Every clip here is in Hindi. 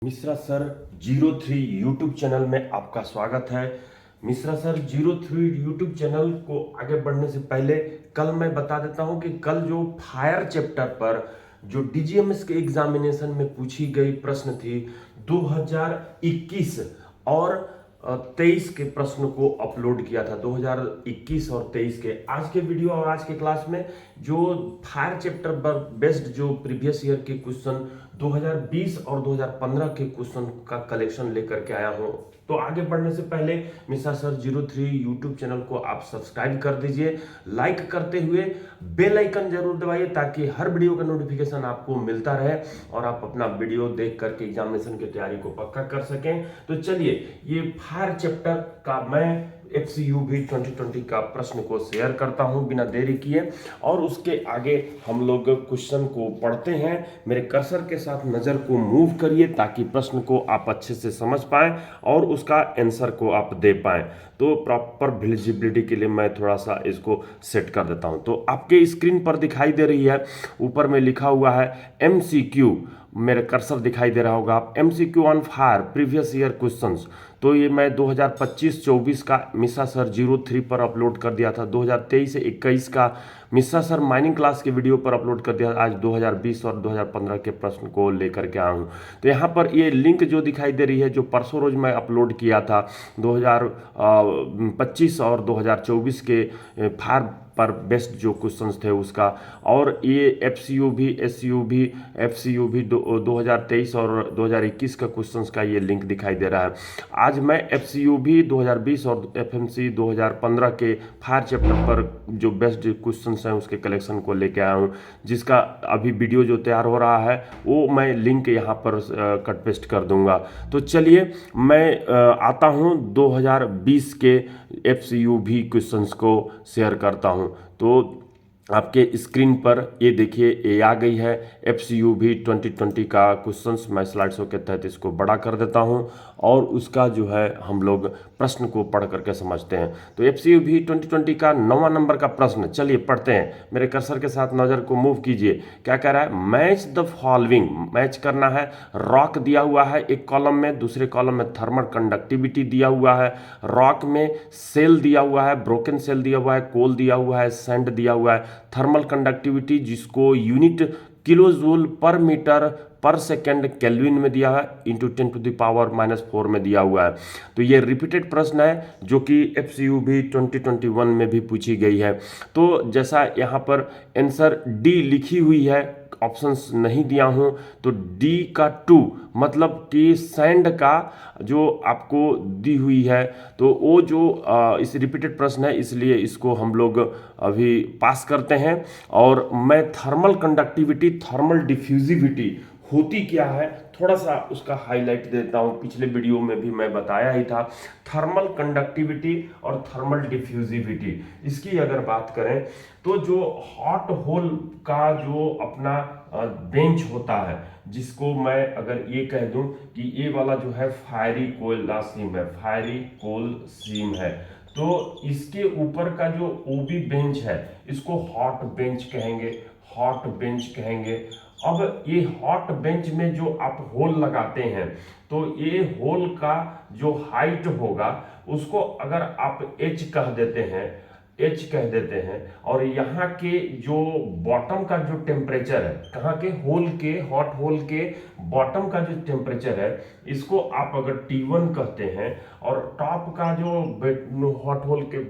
मिश्रा सर 03 यूट्यूब चैनल में आपका स्वागत है। मिश्रा सर 03 यूट्यूब चैनल को आगे बढ़ने से पहले कल मैं बता देता हूं कि कल जो फायर चैप्टर पर जो डीजीएमएस के एग्जामिनेशन में पूछी गई प्रश्न थी 2021 और 23 के प्रश्न को अपलोड किया था। 2021 और 23 के आज के वीडियो और आज के क्लास में जो फायर चैप्टर पर बेस्ड जो प्रीवियस ईयर के क्वेश्चन 2020 और 2015 के क्वेश्चन का कलेक्शन लेकर के आया हूं। तो आगे बढ़ने से पहले मिश्रा सर 03 यूट्यूब चैनल को आप सब्सक्राइब कर दीजिए, लाइक करते हुए बेल आइकन जरूर दबाइए ताकि हर वीडियो का नोटिफिकेशन आपको मिलता रहे और आप अपना वीडियो देख करके एग्जामिनेशन की तैयारी को पक्का कर सकें। तो चलिए ये फायर चैप्टर का मैं FCUB 2020 का प्रश्न को शेयर करता हूं बिना देरी किए और उसके आगे हम लोग क्वेश्चन को पढ़ते हैं। मेरे कर्सर के साथ नजर को मूव करिए ताकि प्रश्न को आप अच्छे से समझ पाएं और उसका आंसर को आप दे पाएं। तो प्रॉपर विजिबिलिटी के लिए मैं थोड़ा सा इसको सेट कर देता हूं। तो आपके स्क्रीन पर दिखाई दे रही है, ऊपर में लिखा हुआ है MCQ, मेरे कर्सर दिखाई दे रहा होगा आप, MCQ on fire previous year questions. तो ये मैं 2025-24 का मिश्रा सर 03 पर अपलोड कर दिया था, 2023 से 21 का मिश्रा सर माइनिंग क्लास के वीडियो पर अपलोड कर दिया। आज 2020 और 2015 के प्रश्न को लेकर के आया हूँ। तो यहाँ पर ये लिंक जो दिखाई दे रही है जो परसों रोज मैं अपलोड किया था 2025 और 2024 के फायर पर बेस्ट जो क्वेश्चंस थे उसका, और ये FCUB, SCUB, FCUB 2023 और 2021 का क्वेश्चंस का ये लिंक दिखाई दे रहा है। आज मैं FCUB 2020 और FMC 2015 के फायर चैप्टर पर जो बेस्ट क्वेश्चंस हैं उसके कलेक्शन को लेके आया हूँ, जिसका अभी वीडियो जो तैयार हो रहा है वो मैं लिंक यहाँ पर कट पेस्ट कर दूंगा। तो चलिए मैं आता हूँ 2020 के FCUB क्वेश्चंस को शेयर करता हूँ। तो आपके स्क्रीन पर ये देखिए ये आ गई है FCUB 2020 का क्वेश्चंस। मैं स्लाइड शो के तहत इसको बड़ा कर देता हूँ और उसका जो है हम लोग प्रश्न को पढ़ करके समझते हैं। तो FCUB 2020 का 9वां नंबर का प्रश्न चलिए पढ़ते हैं। मेरे कर्सर के साथ नज़र को मूव कीजिए। क्या कह रहा है? मैच द फॉलोइंग, मैच करना है। रॉक दिया हुआ है एक कॉलम में, दूसरे कॉलम में थर्मल कंडक्टिविटी दिया हुआ है, रॉक में सेल दिया हुआ है, ब्रोकन सेल दिया हुआ है, कोल दिया हुआ है, सैंड दिया हुआ है, थर्मल कंडक्टिविटी जिसको यूनिट किलो जूल पर मीटर पर सेकेंड केल्विन में दिया है इंटू 10⁻⁻⁴ में दिया हुआ है। तो ये रिपीटेड प्रश्न है जो कि FCUB 2021 में भी पूछी गई है। तो जैसा यहाँ पर आंसर डी लिखी हुई है, ऑप्शंस नहीं दिया हूं, तो डी का 2 मतलब कि सैंड का जो आपको दी हुई है, तो वो जो इस रिपीटेड प्रश्न है इसलिए इसको हम लोग अभी पास करते हैं। और मैं थर्मल कंडक्टिविटी, थर्मल डिफ्यूजिविटी होती क्या है थोड़ा सा उसका हाईलाइट देता हूं। पिछले वीडियो में भी मैं बताया ही था। थर्मल कंडक्टिविटी और थर्मल डिफ्यूजिविटी, इसकी अगर बात करें तो जो हॉट होल का जो अपना बेंच होता है, जिसको मैं अगर ये कह दूं कि ये वाला जो है फायरी कोल सीम है, फायरी कोल सीम है, तो इसके ऊपर का जो ओबी बेंच है इसको हॉट बेंच कहेंगे, हॉट बेंच कहेंगे। अब ये हॉट बेंच में जो आप होल लगाते हैं तो ये होल का जो हाइट होगा उसको अगर आप एच कह देते हैं, एच कह देते हैं, और यहाँ के जो बॉटम का जो टेम्परेचर है, कहाँ के होल के, हॉट होल के बॉटम का जो टेम्परेचर है इसको आप अगर T1 कहते हैं, और टॉप का जो हॉट होल के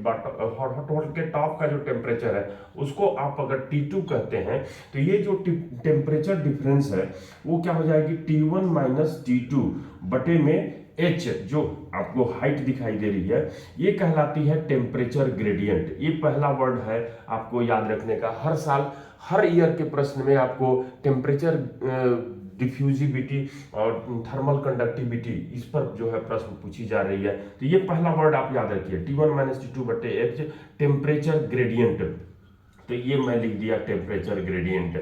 टॉप का जो टेम्परेचर है उसको आप अगर T2 कहते हैं, तो ये जो टेम्परेचर डिफरेंस है वो क्या हो जाएगी T1 माइनस T2 बटे में H, जो आपको हाइट दिखाई दे रही है ये कहलाती है टेम्परेचर ग्रेडियंट। ये पहला वर्ड है आपको याद रखने का। हर साल हर ईयर के प्रश्न में आपको टेम्परेचर डिफ्यूजिविटी और थर्मल कंडक्टिविटी इस पर जो है प्रश्न पूछी जा रही है। तो ये पहला वर्ड आप याद रखिए, T1 माइनस T2 बटे H, टेम्परेचर ग्रेडियंट। तो ये मैं लिख दिया टेम्परेचर ग्रेडियंट।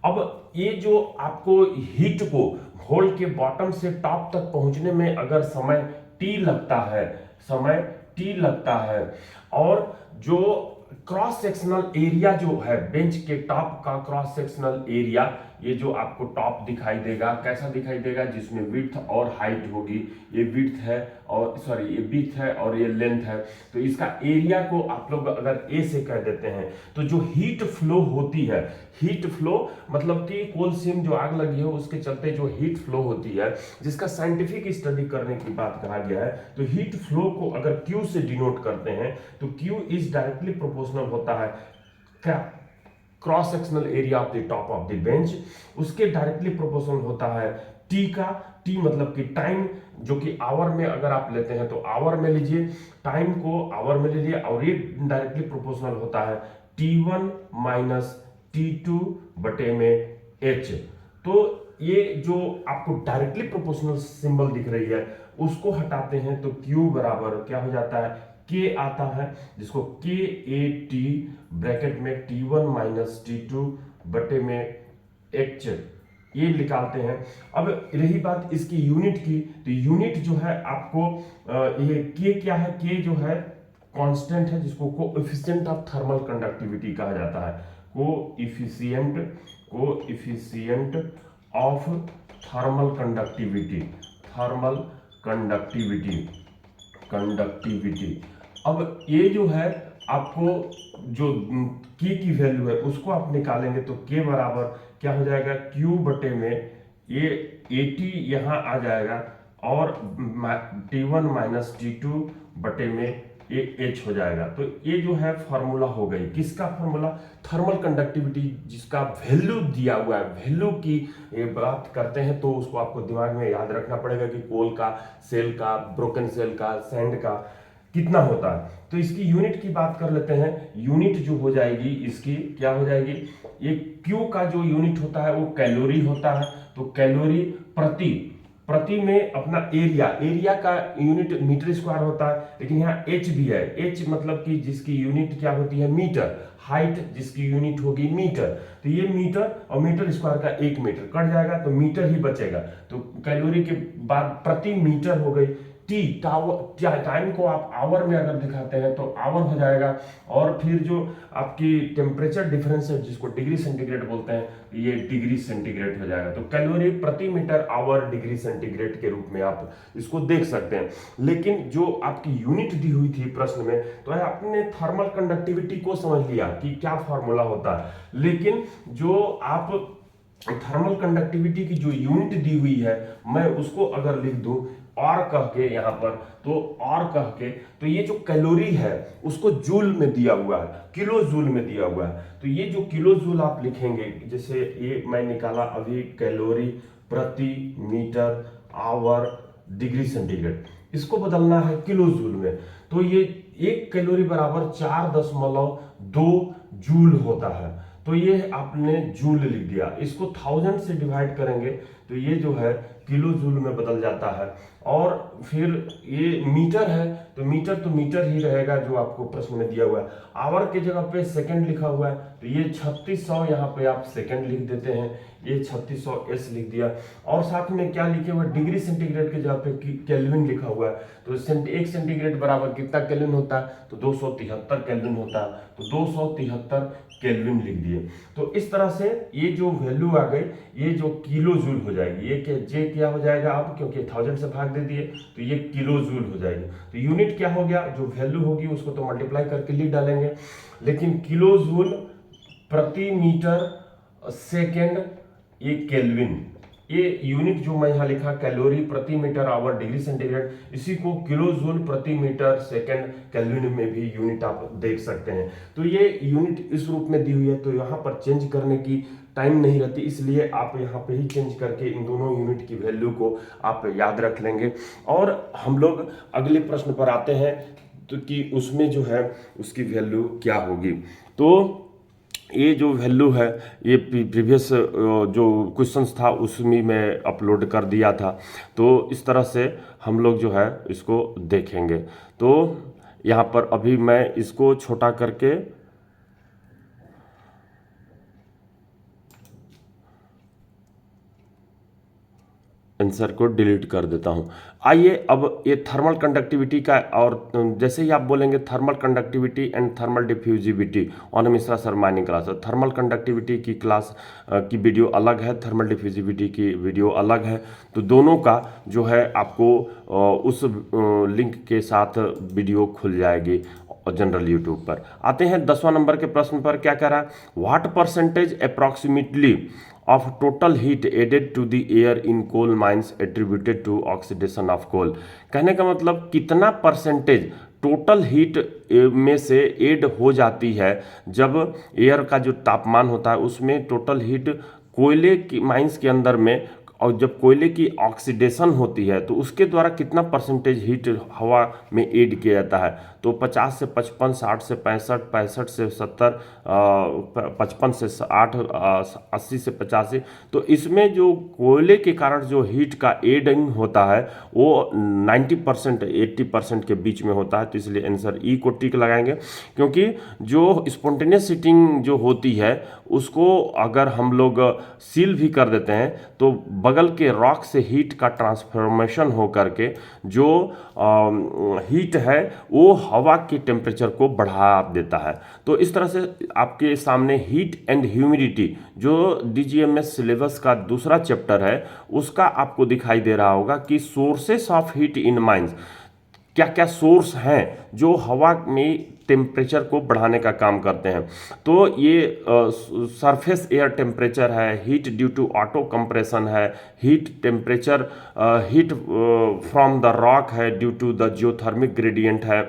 अब ये जो आपको हीट को होल के बॉटम से टॉप तक पहुंचने में अगर समय T लगता है, समय T लगता है, और जो क्रॉस सेक्शनल एरिया जो है बेंच के टॉप का क्रॉस सेक्शनल एरिया ये जो आपको टॉप दिखाई देगा कैसा दिखाई देगा, जिसमें विड्थ और हाइट होगी। ये विड्थ है और सॉरी ये विड्थ है और ये लेंथ है। तो इसका एरिया को आप लोग अगर ए से कह देते हैं तो जो हीट फ्लो होती है, हीट फ्लो मतलब कि कोलसीम जो आग लगी हो उसके चलते जो हीट फ्लो होती है, जिसका साइंटिफिक स्टडी करने की बात कहा गया है। तो हीट फ्लो को अगर Q से डिनोट करते हैं तो Q इज डायरेक्टली प्रोपोर्शनल होता है क्या, cross sectional area of the top of the bench, उसके डायरेक्टली प्रोपोर्शनल होता है टी का। टी मतलब कि टाइम, जो कि आवर में अगर आप लेते हैं तो आवर में लीजिए, टाइम को आवर में ले लिए, और ये डायरेक्टली प्रोपोर्शनल होता है T1 माइनस T2 बटे में H। तो ये जो आपको डायरेक्टली प्रोपोर्शनल सिंबल दिख रही है उसको हटाते हैं तो Q बराबर क्या हो जाता है, K आता है, जिसको KAT ब्रैकेट में T1 माइनस T2 बटे में H ये निकालते हैं। अब रही बात इसकी यूनिट की, तो यूनिट जो है आपको ये K क्या है, K जो है कांस्टेंट है, जिसको कोएफिशिएंट ऑफ थर्मल कंडक्टिविटी कहा जाता है। Coefficient of thermal conductivity, thermal conductivity. अब ये जो है आपको जो K की वैल्यू है उसको आप निकालेंगे तो K बराबर क्या हो जाएगा, Q बटे में ये AT यहाँ आ जाएगा और T1 माइनस T2 बटे में ये H हो जाएगा। तो ये जो है फॉर्मूला हो गई, किसका फॉर्मूला, थर्मल कंडक्टिविटी, जिसका वैल्यू दिया हुआ है। वैल्यू की ये बात करते हैं तो उसको आपको दिमाग में याद रखना पड़ेगा कि कोल का, सेल का, ब्रोकन सेल का, सैंड का कितना होता है। तो इसकी यूनिट की बात कर लेते हैं। यूनिट जो हो जाएगी इसकी क्या हो जाएगी, ये Q का जो यूनिट होता है वो कैलोरी होता है। तो कैलोरी प्रति में अपना एरिया का यूनिट मीटर स्क्वायर होता है, लेकिन यहाँ H भी है। H मतलब कि जिसकी यूनिट क्या होती है, मीटर। हाइट जिसकी यूनिट होगी मीटर, तो ये मीटर और मीटर स्क्वायर का 1 मीटर कट जाएगा तो मीटर ही बचेगा। तो कैलोरी के बाद प्रति मीटर हो गई। टी टाइम को आप आवर में अगर दिखाते हैं तो आवर हो जाएगा, और फिर जो आपकी टेम्परेचर डिफरेंस है जिसको डिग्री सेंटीग्रेड बोलते हैं, ये डिग्री सेंटीग्रेड हो जाएगा। तो कैलोरी प्रति मीटर आवर डिग्री सेंटीग्रेड के रूप में आप इसको देख सकते हैं। लेकिन जो आपकी यूनिट दी हुई थी प्रश्न में, तो आपने थर्मल कंडक्टिविटी को समझ लिया कि क्या फॉर्मूला होता है, लेकिन जो आप थर्मल कंडक्टिविटी की जो यूनिट दी हुई है मैं उसको अगर लिख दूं और कह के यहाँ पर, तो और कह के, तो ये जो कैलोरी है उसको जूल में दिया हुआ है, किलो जूल में दिया हुआ है। तो ये जो किलो जूल आप लिखेंगे, जैसे ये मैं निकाला अभी कैलोरी प्रति मीटर आवर डिग्री सेंटीग्रेड, इसको बदलना है किलो जूल में। तो ये 1 कैलोरी बराबर 4.2 जूल होता है। तो ये आपने जूल लिख दिया, इसको 1000 से डिवाइड करेंगे तो ये जो है किलो जूल में बदल जाता है। और फिर ये मीटर है तो मीटर ही रहेगा जो आपको प्रश्न में दिया हुआ है। आवर के जगह पे सेकंड लिखा हुआ है तो ये 3600 यहाँ पे आप सेकंड लिख देते हैं, ये 3600 S लिख दिया। और साथ में क्या लिखे हुआ, डिग्री सेंटीग्रेड के जगह पे केल्विन लिखा हुआ है। तो 1 सेंटीग्रेड बराबर कितना केल्विन होता है, तो 273 केल्विन होता है। तो 273 केल्विन लिख दिए। तो इस तरह से ये जो वैल्यू आ गई ये जो किलो जूल हो जाएगी, ये जे क्या हो जाएगा अब, क्योंकि 1000 से भाग दे दिए तो ये किलो जूल हो जाएगी। तो यूनिट क्या हो गया, जो वैल्यू होगी उसको तो मल्टीप्लाई करके लिख डालेंगे, लेकिन किलो जूल प्रति मीटर सेकेंड ये केल्विन, ये यूनिट जो मैं यहाँ लिखा कैलोरी प्रति मीटर आवर डिग्री सेंटीग्रेड, इसी को किलो जूल प्रति मीटर सेकंड केल्विन में भी यूनिट आप देख सकते हैं। तो ये यूनिट इस रूप में दी हुई है, तो यहाँ पर चेंज करने की टाइम नहीं रहती, इसलिए आप यहाँ पे ही चेंज करके इन दोनों यूनिट की वैल्यू को आप याद रख लेंगे। और हम लोग अगले प्रश्न पर आते हैं तो कि उसमें जो है उसकी वैल्यू क्या होगी। तो ये जो वैल्यू है ये प्रीवियस जो क्वेश्चंस था उसमें मैं अपलोड कर दिया था। तो इस तरह से हम लोग जो है इसको देखेंगे। तो यहाँ पर अभी मैं इसको छोटा करके आंसर को डिलीट कर देता हूँ। आइए अब ये थर्मल कंडक्टिविटी का, और जैसे ही आप बोलेंगे thermal conductivity and thermal diffusivity on Mishra sir mining class, thermal conductivity की क्लास की वीडियो अलग है, थर्मल डिफ्यूजिविटी की वीडियो अलग है। तो दोनों का जो है आपको उस लिंक के साथ वीडियो खुल जाएगी और जनरल यूट्यूब पर। आते हैं 10वां नंबर के प्रश्न पर। क्या कह रहा है, what percentage approximately of total heat added to the air in coal mines attributed to oxidation of coal। कहने का मतलब कितना परसेंटेज टोटल हीट में से ऐड हो जाती है जब एयर का जो तापमान होता है उसमें टोटल हीट कोयले की माइंस के अंदर में, और जब कोयले की ऑक्सीडेशन होती है तो उसके द्वारा कितना परसेंटेज हीट हवा में ऐड किया जाता है। तो 50 से 55, 60 से 65, 65 से 70, 55 से 60, 80 से 85। तो इसमें जो कोयले के कारण जो हीट का एडिंग होता है वो 90%, 80% के बीच में होता है। तो इसलिए आंसर ई को टिक लगाएंगे, क्योंकि जो स्पॉन्टेनियस हीटिंग जो होती है उसको अगर हम लोग सील भी कर देते हैं तो बगल के रॉक से हीट का ट्रांसफॉर्मेशन हो करके जो हीट है वो हवा के टेम्परेचर को बढ़ा देता है। तो इस तरह से आपके सामने हीट एंड ह्यूमिडिटी जो डीजीएमएस सिलेबस का दूसरा चैप्टर है उसका आपको दिखाई दे रहा होगा कि sources of heat in mines, क्या क्या सोर्स हैं जो हवा में टेम्परेचर को बढ़ाने का काम करते हैं। तो ये सरफेस एयर टेम्परेचर है, heat due to auto compression है, heat temperature heat from the rock है due to the geothermic gradient है,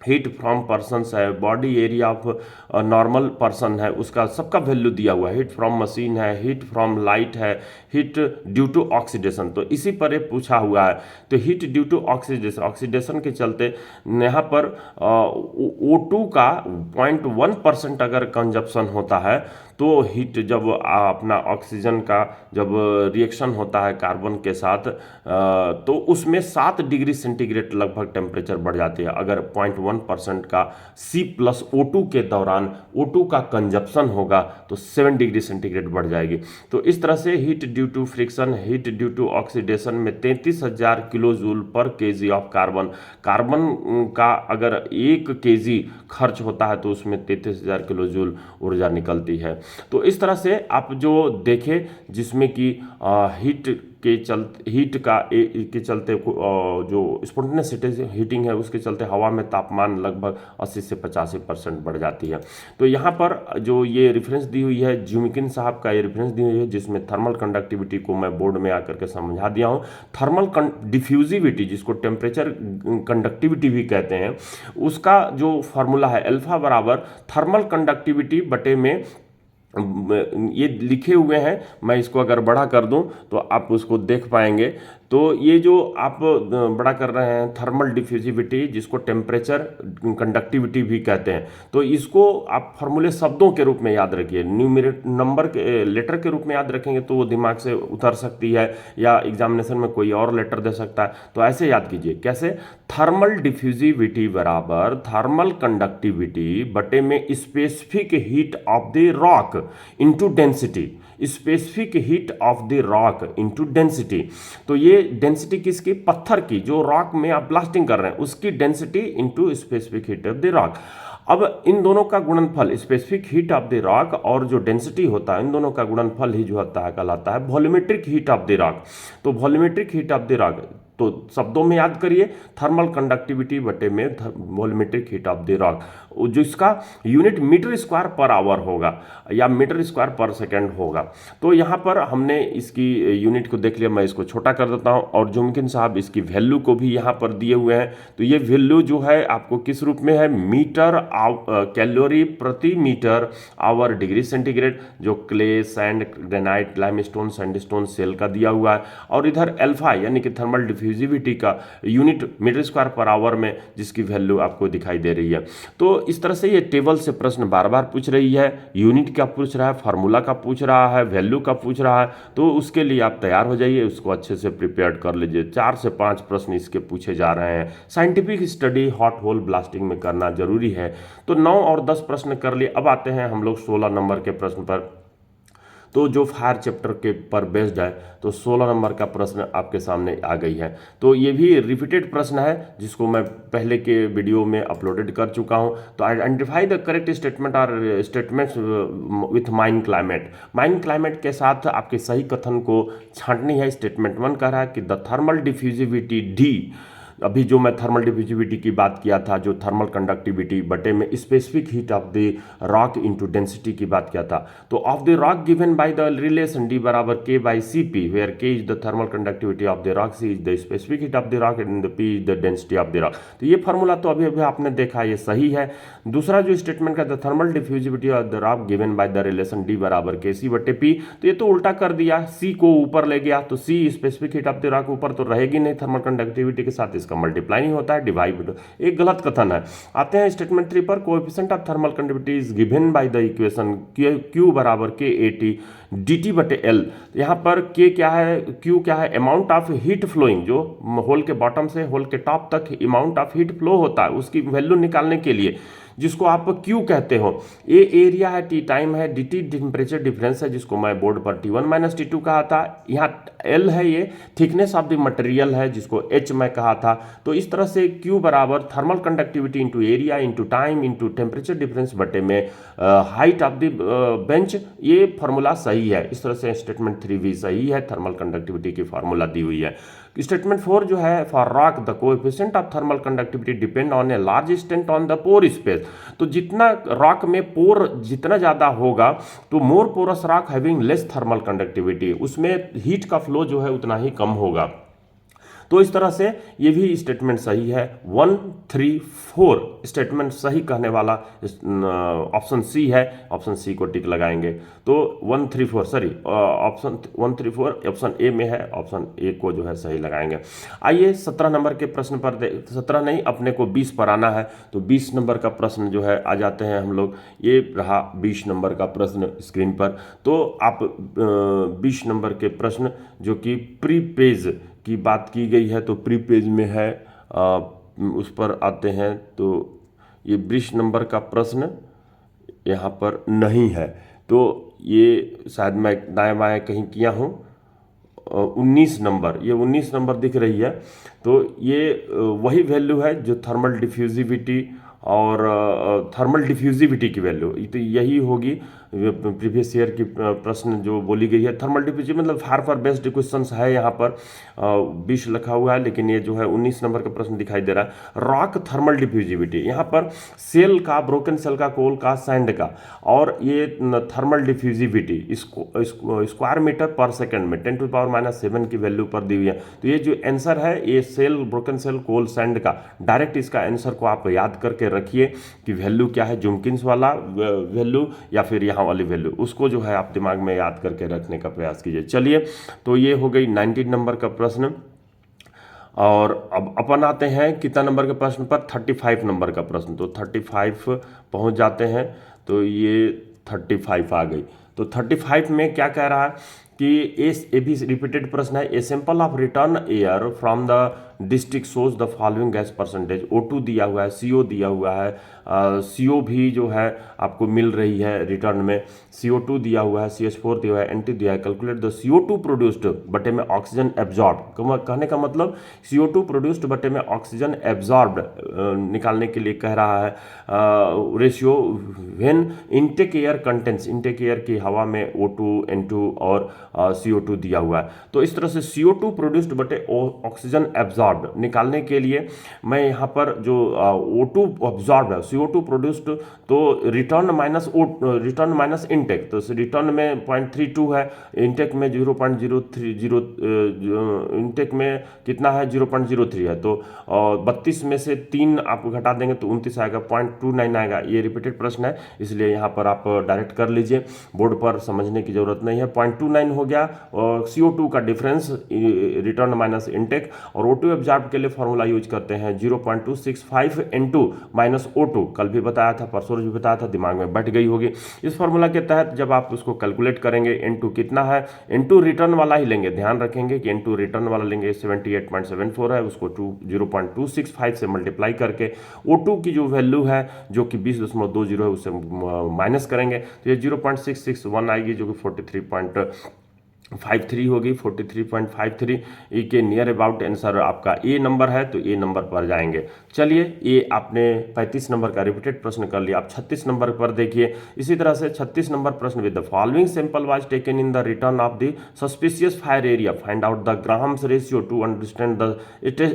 हीट फ्रॉम पर्सनस है, body area of normal person है उसका सबका वैल्यू दिया हुआ है, हीट फ्रॉम मशीन है, हीट फ्रॉम लाइट है, हीट ड्यू टू ऑक्सीडेशन। तो इसी पर ये पूछा हुआ है। तो heat due to oxidation, oxidation के चलते यहाँ पर O2 का 0.1% अगर कंजप्शन होता है तो हीट जब अपना ऑक्सीजन का जब रिएक्शन होता है कार्बन के साथ तो उसमें 7 डिग्री सेंटीग्रेड लगभग टेम्परेचर बढ़ जाती है। अगर 0.1% का C+O2 के दौरान O2 का कंजप्शन होगा तो 7 डिग्री सेंटीग्रेड बढ़ जाएगी। तो इस तरह से heat due to friction, heat due to oxidation में 33,000 किलो जूल पर केजी ऑफ कार्बन, कार्बन का अगर 1 केजी खर्च होता है तो उसमें 33,000 किलो जूल ऊर्जा निकलती है। तो इस तरह से आप जो देखें जिसमें कि हीट के चलते जो स्पॉन्टेनियस हीटिंग है उसके चलते हवा में तापमान लगभग 80 से 85% बढ़ जाती है। तो यहाँ पर जो ये रेफरेंस दी हुई है ज़्यूमिकिन साहब का, ये रेफरेंस दी हुई है जिसमें थर्मल कंडक्टिविटी को मैं बोर्ड में आकर के समझा दिया हूँ। थर्मल डिफ्यूजिविटी जिसको टेम्परेचर कंडक्टिविटी भी कहते हैं उसका जो फार्मूला है अल्फा बराबर थर्मल कंडक्टिविटी बटे में, ये लिखे हुए हैं, मैं इसको अगर बड़ा कर दूं तो आप उसको देख पाएंगे। तो ये जो आप बड़ा कर रहे हैं थर्मल डिफ्यूजिविटी जिसको टेम्परेचर कंडक्टिविटी भी कहते हैं, तो इसको आप फॉर्मूले शब्दों के रूप में याद रखिए। न्यूमेरिक नंबर के लेटर के रूप में याद रखेंगे तो वो दिमाग से उतर सकती है या एग्जामिनेशन में कोई और लेटर दे सकता है। तो ऐसे याद कीजिए, कैसे, थर्मल डिफ्यूजिविटी बराबर थर्मल कंडक्टिविटी बटे में specific heat of the rock into density, specific heat of the rock into density. तो ये डेंसिटी किसकी, पत्थर की, जो रॉक में आप ब्लास्टिंग कर रहे हैं उसकी density into specific heat of the rock. अब इन दोनों का गुणनफल, specific heat of the rock और जो डेंसिटी होता है इन दोनों का गुणनफल ही जो होता है कहलाता है volumetric heat of the rock. तो volumetric heat of the rock, तो शब्दों में याद करिए थर्मल कंडक्टिविटी बटे में volumetric heat of the rock, जो इसका यूनिट मीटर स्क्वायर पर आवर होगा या मीटर स्क्वायर पर सेकंड होगा। तो यहाँ पर हमने इसकी यूनिट को देख लिया, मैं इसको छोटा कर देता हूँ। और ज़्यूमिकिन साहब इसकी वैल्यू को भी यहाँ पर दिए हुए हैं। तो ये वैल्यू जो है आपको किस रूप में है, मीटर कैलोरी प्रति मीटर आवर डिग्री सेंटीग्रेड, जो clay, sand, granite, limestone, sandstone, shale का दिया हुआ है। और इधर अल्फा यानी कि थर्मल डिफ्यूजिविटी का यूनिट मीटर स्क्वायर पर आवर में जिसकी वैल्यू आपको दिखाई दे रही है। तो इस तरह से ये टेबल से प्रश्न बार बार पूछ रही है, यूनिट का पूछ रहा है, फार्मूला का पूछ रहा है, वैल्यू का पूछ रहा है। तो उसके लिए आप तैयार हो जाइए, उसको अच्छे से प्रिपेयर कर लीजिए। 4 से 5 प्रश्न इसके पूछे जा रहे हैं। Scientific study hot hole blasting में करना जरूरी है। तो 9 और 10 प्रश्न कर लिए। अब आते हैं हम लोग 16 नंबर के प्रश्न पर। तो जो फायर चैप्टर के पर बेस्ड है, तो 16 नंबर का प्रश्न आपके सामने आ गई है। तो ये भी रिपीटेड प्रश्न है जिसको मैं पहले के वीडियो में अपलोडेड कर चुका हूँ। तो आइडेंटिफाई द करेक्ट स्टेटमेंट और statements with mine climate. Mine climate के साथ आपके सही कथन को छांटनी है। स्टेटमेंट 1 कह रहा है कि द थर्मल डिफ्यूजिविटी डी, अभी जो मैं थर्मल डिफ्यूजिविटी की बात किया था, जो थर्मल कंडक्टिविटी बटे में specific heat of the rock into density की बात किया था, तो of the rock given by the relation D बराबर K by C P, where K is the thermal conductivity of the rock, C is the specific heat of the rock and the P is the density of the rock. तो ये फार्मूला तो अभी अभी आपने देखा, ये सही है। दूसरा जो स्टेटमेंट का the thermal diffusivity of the rock given by the relation D बराबर के सी बटे पी, तो ये तो उल्टा कर दिया, सी को ऊपर ले गया, तो C specific heat of the rock ऊपर तो रहेगी नहीं थर्मल कंडक्टिविटी के साथ, इसका मल्टीप्लाई नहीं होता है, डिवाइड, एक गलत कथन है। आते हैं स्टेटमेंट 3 पर, coefficient of thermal conductivity is given by the equation Q बराबर के एटी dt बटे एल। यहाँ पर K क्या है, Q क्या है, अमाउंट ऑफ हीट फ्लोइंग, जो होल के बॉटम से होल के टॉप तक अमाउंट ऑफ हीट फ्लो होता है, उसकी वैल्यू निकालने के लिए, जिसको आप Q कहते हो। ए एरिया है, T टाइम है, dt टेम्परेचर डिफरेंस है, जिसको मैं बोर्ड पर T1 माइनस T2 कहा था। यहाँ L है, ये थिकनेस ऑफ द मटेरियल है, जिसको H मैं कहा था। तो इस तरह से Q बराबर thermal conductivity into area into time into temperature difference बटे में हाइट ऑफ द बेंच, ये फार्मूला सही है। इस तरह से स्टेटमेंट 3 भी सही है, थर्मल कंडक्टिविटी की फार्मूला दी हुई है। स्टेटमेंट 4 जो है, for rock the coefficient of thermal conductivity depend on a large extent on the pore space. तो जितना रॉक में पोर जितना ज़्यादा होगा, तो more porous rock having less thermal conductivity, उसमें हीट का फ्लो जो है उतना ही कम होगा। तो इस तरह से ये भी स्टेटमेंट सही है। 1, 3, 4 स्टेटमेंट सही कहने वाला ऑप्शन सी है, ऑप्शन सी को टिक लगाएंगे। तो 1, 3, 4 सॉरी ऑप्शन 1, 3, 4 ऑप्शन ए में है, ऑप्शन ए को जो है सही लगाएंगे। आइए 17 नंबर के प्रश्न पर 17 नहीं, अपने को 20 पर आना है। तो 20 नंबर का प्रश्न जो है आ जाते हैं हम लोग। ये रहा 20 नंबर का प्रश्न स्क्रीन पर। तो आप 20 नंबर के प्रश्न जो कि प्री पेज की बात की गई है, तो प्री पेज में है, उस पर आते हैं। तो ये 20 नंबर का प्रश्न यहाँ पर नहीं है, तो ये शायद मैं दाएं बाएं कहीं किया हूँ। 19 नंबर, ये 19 नंबर दिख रही है। तो ये वही वैल्यू है जो थर्मल डिफ्यूजिविटी और थर्मल डिफ्यूजिविटी की वैल्यू, तो यही होगी। प्रीवियस ईयर की प्रश्न जो बोली गई है, थर्मल डिफ्यूजिविटी मतलब फार फॉर बेस्ड क्वेश्चंस है यहाँ पर। 20 लिखा हुआ है, लेकिन ये जो है 19 नंबर का प्रश्न दिखाई दे रहा है। रॉक थर्मल डिफ्यूजिविटी, यहाँ पर सेल का, ब्रोकन सेल का, कोल का, सैंड का, और ये थर्मल डिफ्यूजिविटी स्क्वायर मीटर पर सेकंड में 10⁻⁻7 की वैल्यू पर दी हुई है। तो ये जो आंसर है, ये सेल, ब्रोकन सेल, कोल, सैंड का, डायरेक्ट इसका आंसर को आप याद करके रखिए कि वैल्यू क्या है, जुमकिंस वाला वैल्यू या फिर यहाँ वाली वैल्यू, उसको जो है आप दिमाग में याद करके रखने का प्रयास कीजिए। चलिए, तो ये हो गई 19 नंबर का प्रश्न। और अब अपन आते हैं कितना नंबर के प्रश्न पर, 35 नंबर का प्रश्न। तो 35 पहुंच जाते हैं। तो ये 35 आ गई। तो 35 में क्या कह रहा है कि ए भी रिपीटेड प्रश्न है। A sample of return air from the district shows the following gas percentage. O2 दिया हुआ है, CO दिया हुआ है, CO भी जो है आपको मिल रही है रिटर्न में, CO2 दिया हुआ है, CH4 दिया हुआ है, NT दिया है। कैलकुलेट द CO2 प्रोड्यूस्ड बटे में ऑक्सीजन एब्जॉर्ब, कहने का मतलब CO2 प्रोड्यूस्ड बटे में ऑक्सीजन एब्जॉर्ब्ड निकालने के लिए कह रहा है। Ratio when intake air contents, intake air की हवा में O2, N2 और CO2 दिया हुआ है। तो इस तरह से CO2 प्रोड्यूस्ड बटे ऑक्सीजन एब्जॉर्ब निकालने के लिए मैं यहाँ पर जो O2 ऑब्जॉर्ब है, CO2 प्रोड्यूस्ड, तो रिटर्न माइनस इनटेक, तो रिटर्न में 0.32 है, इनटेक में 0.030, इनटेक में कितना है 0.03 है। तो 32 में से 3 आप घटा देंगे तो 29 आएगा, 0.29 आएगा। ये रिपीटेड प्रश्न है, इसलिए यहाँ पर आप डायरेक्ट कर लीजिए, बोर्ड पर समझने की जरूरत नहीं है। 0.29 हो गया, और CO2 का डिफरेंस रिटर्न माइनस इनटेक, और O2 एब्जॉर्ब के लिए फॉर्मूला यूज करते हैं 0.265 N2 माइनस O2। कल भी बताया था, परसों भी बताया था, दिमाग में बैठ गई होगी। इस फॉर्मूला के तहत जब आप उसको कैलकुलेट करेंगे, N2 कितना है, N2 रिटर्न वाला ही लेंगे, ध्यान रखेंगे कि N2 रिटर्न वाला लेंगे, 78.74 है, उसको 0.265 से मल्टीप्लाई करके O2 की जो वैल्यू है जो कि 20.20 है उससे माइनस करेंगे तो ये 0.661 आएगी, जो कि 43.53 होगी। 43.53 ए के नियर अबाउट आंसर आपका ए नंबर है, तो ए नंबर पर जाएंगे। चलिए, ये आपने 35 नंबर का रिपीटेड प्रश्न कर लिया। आप 36 नंबर पर देखिए। इसी तरह से 36 नंबर प्रश्न, with the following sample was taken in the return of the suspicious fire area, find out the Graham's ratio two understand the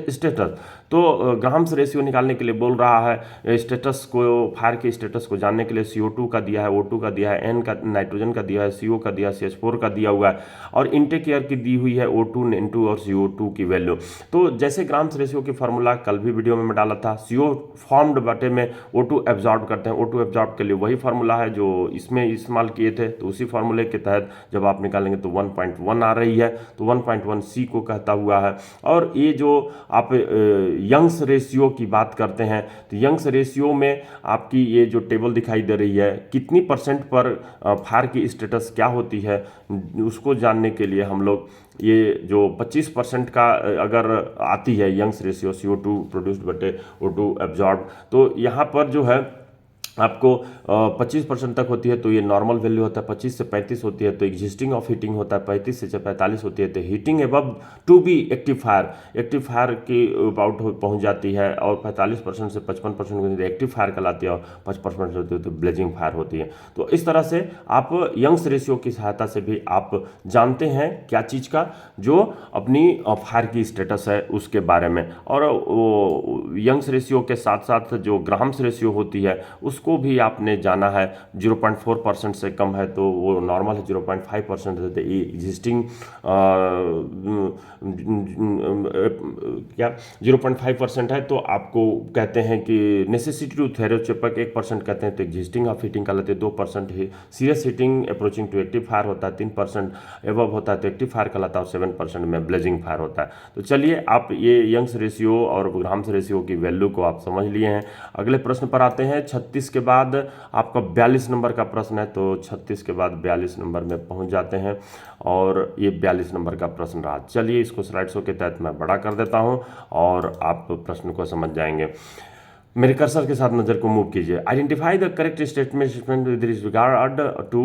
status. तो ग्राहम्स रेशियो निकालने के लिए बोल रहा है, स्टेटस को, फायर के स्टेटस को जानने के लिए CO2 का दिया है, O2 का दिया है, N का नाइट्रोजन का दिया है, CO का दिया है, CH4 का दिया हुआ है, और इनटेक एयर की दी हुई है O2, N2 और CO2 की वैल्यू। तो जैसे ग्राम्स रेशियो की फार्मूला कल भी वीडियो में मैं डाला था, CO फॉर्म्ड बटे में O2 एब्जॉर्ब करते हैं। O2 एब्जॉर्ब के लिए वही फार्मूला है जो इसमें इस्तेमाल किए थे, तो उसी फार्मूले के तहत जब आप निकालेंगे तो 1.1 आ रही है, तो 1.1 C को कहता हुआ है। और ये जो आप यंग्स रेशियो की बात करते हैं, तो यंग्स रेशियो में आपकी ये जो टेबल दिखाई दे रही है, कितनी परसेंट पर फायर की स्टेटस क्या होती है, उसको जानने के लिए हम लोग ये जो 25% का अगर आती है यंग्स रेशियो, CO2 प्रोड्यूस्ड बटे O2 एब्जॉर्ब, तो यहाँ पर जो है आपको 25% तक होती है तो ये नॉर्मल वैल्यू होता है, 25 से 35 होती है तो एग्जिस्टिंग ऑफ हीटिंग होता है, 35 से 45 होती है तो heating above to be active fire की अबाउट पहुंच जाती है, और 45% से 55% होती है एक्टिव फायर कहलाती है, और 5% होती है तो ब्लेजिंग फायर होती है। तो इस तरह से आप यंग्स रेशियो की सहायता से भी आप जानते हैं क्या चीज़ का, जो अपनी फायर की स्टेटस है उसके बारे में। और यंग्स रेशियो के साथ साथ जो ग्राहम्स रेशियो होती है उसको भी आपने जाना है, 0.4% से कम है तो वो नॉर्मल है, 0.5% है तो ये एग्जिस्टिंग क्या 0.5% है तो आपको कहते हैं कि नेसेसिटी टू थेरोचेपक, 1% कहते हैं तो एग्जिस्टिंग ऑफ हीटिंग कहलाते हैं, 2% ही serious heating approaching to active fire होता है, 3% एबव होता है तो एक्टिव फायर कहलाता है, और 7% में ब्लेजिंग फायर होता है। तो चलिए, आप ये यंग्स रेशियो और ग्राहम्स रेशियो की वैल्यू को आप समझ लिए हैं। अगले प्रश्न पर आते हैं। 36 के बाद आपका 42 नंबर का प्रश्न है, तो 36 के बाद 42 नंबर में पहुंच जाते हैं, और ये 42 नंबर का प्रश्न रहा। चलिए, इसको स्लाइड शो के तहत मैं बड़ा कर देता हूं और आप प्रश्न को समझ जाएंगे। मेरे कर्सर के साथ नजर को मूव कीजिए। Identify the correct statement with regard to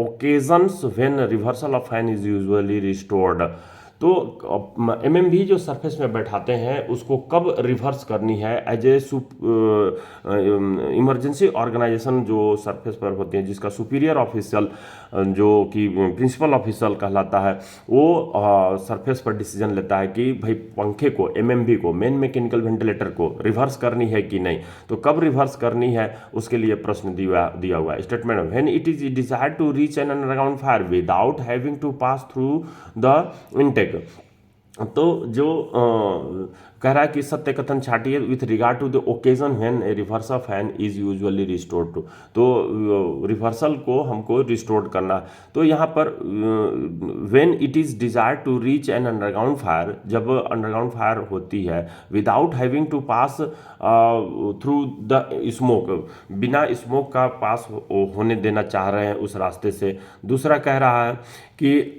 occasions when reversal of fan is usually restored. तो MMV जो सरफेस में बैठाते हैं उसको कब रिवर्स करनी है, एज ए इमरजेंसी ऑर्गेनाइजेशन जो सरफेस पर होते हैं, जिसका सुपीरियर ऑफिशियल जो कि प्रिंसिपल ऑफिशियल कहलाता है, वो सरफेस पर डिसीजन लेता है कि भाई पंखे को, MMV को, मेन मैकेनिकल वेंटिलेटर को रिवर्स करनी है कि नहीं। तो कब रिवर्स करनी है उसके लिए प्रश्न दिया हुआ है। Statement, when it is decide to reach an underground fire without having to pass through the intake. तो जो कह रहा है कि सत्य कथन छाटिए with regard to the occasion when reversal fan is usually restored to. तो रिवर्सल को हमको रिस्टोर करना है। तो यहाँ पर when it is desire to reach an underground fire, जब अंडरग्राउंड फायर होती है without having to pass through the smoke, बिना स्मोक का पास होने देना चाह रहे हैं उस रास्ते से। दूसरा कह रहा है कि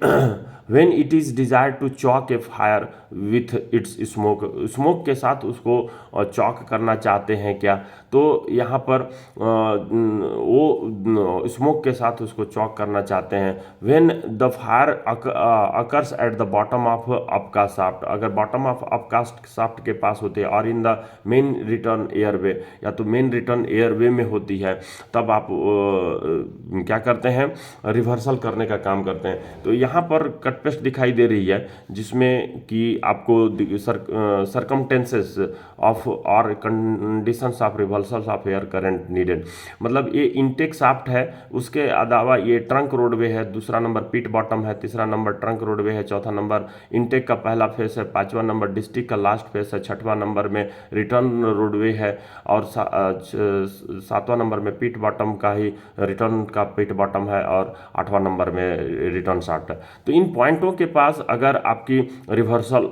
when it is desired to choke a fire with its smoke, smoke के साथ उसको चॉक करना चाहते हैं क्या। तो यहाँ पर वो स्मोक के साथ उसको चॉक करना चाहते हैं। When the fire occurs at the bottom of upcast shaft, अगर बॉटम ऑफ अपकास्ट शाफ्ट के पास होते हैं और in the main return airway, या तो मेन रिटर्न एयरवे में होती है, तब आप क्या करते हैं, रिवर्सल करने का काम करते हैं। तो यहाँ पर कट पेस्ट दिखाई दे रही है जिसमें कि आपको सर्कमटेंसेस ऑफ और conditions of reversal of air current needed, मतलब ये इनटेक शाफ्ट है, उसके अलावा ये ट्रंक रोडवे है, दूसरा नंबर पीट बॉटम है, तीसरा नंबर ट्रंक रोडवे है, चौथा नंबर इनटेक का पहला फेस है, पांचवा नंबर डिस्ट्रिक्ट का लास्ट फेस है, छठवां नंबर में रिटर्न रोडवे है, और सातवां नंबर में पीट बॉटम का ही रिटर्न का पीट बॉटम है, और आठवां नंबर में रिटर्न शाफ्ट है। तो इन पॉइंटों के पास अगर आपकी रिवर्सल,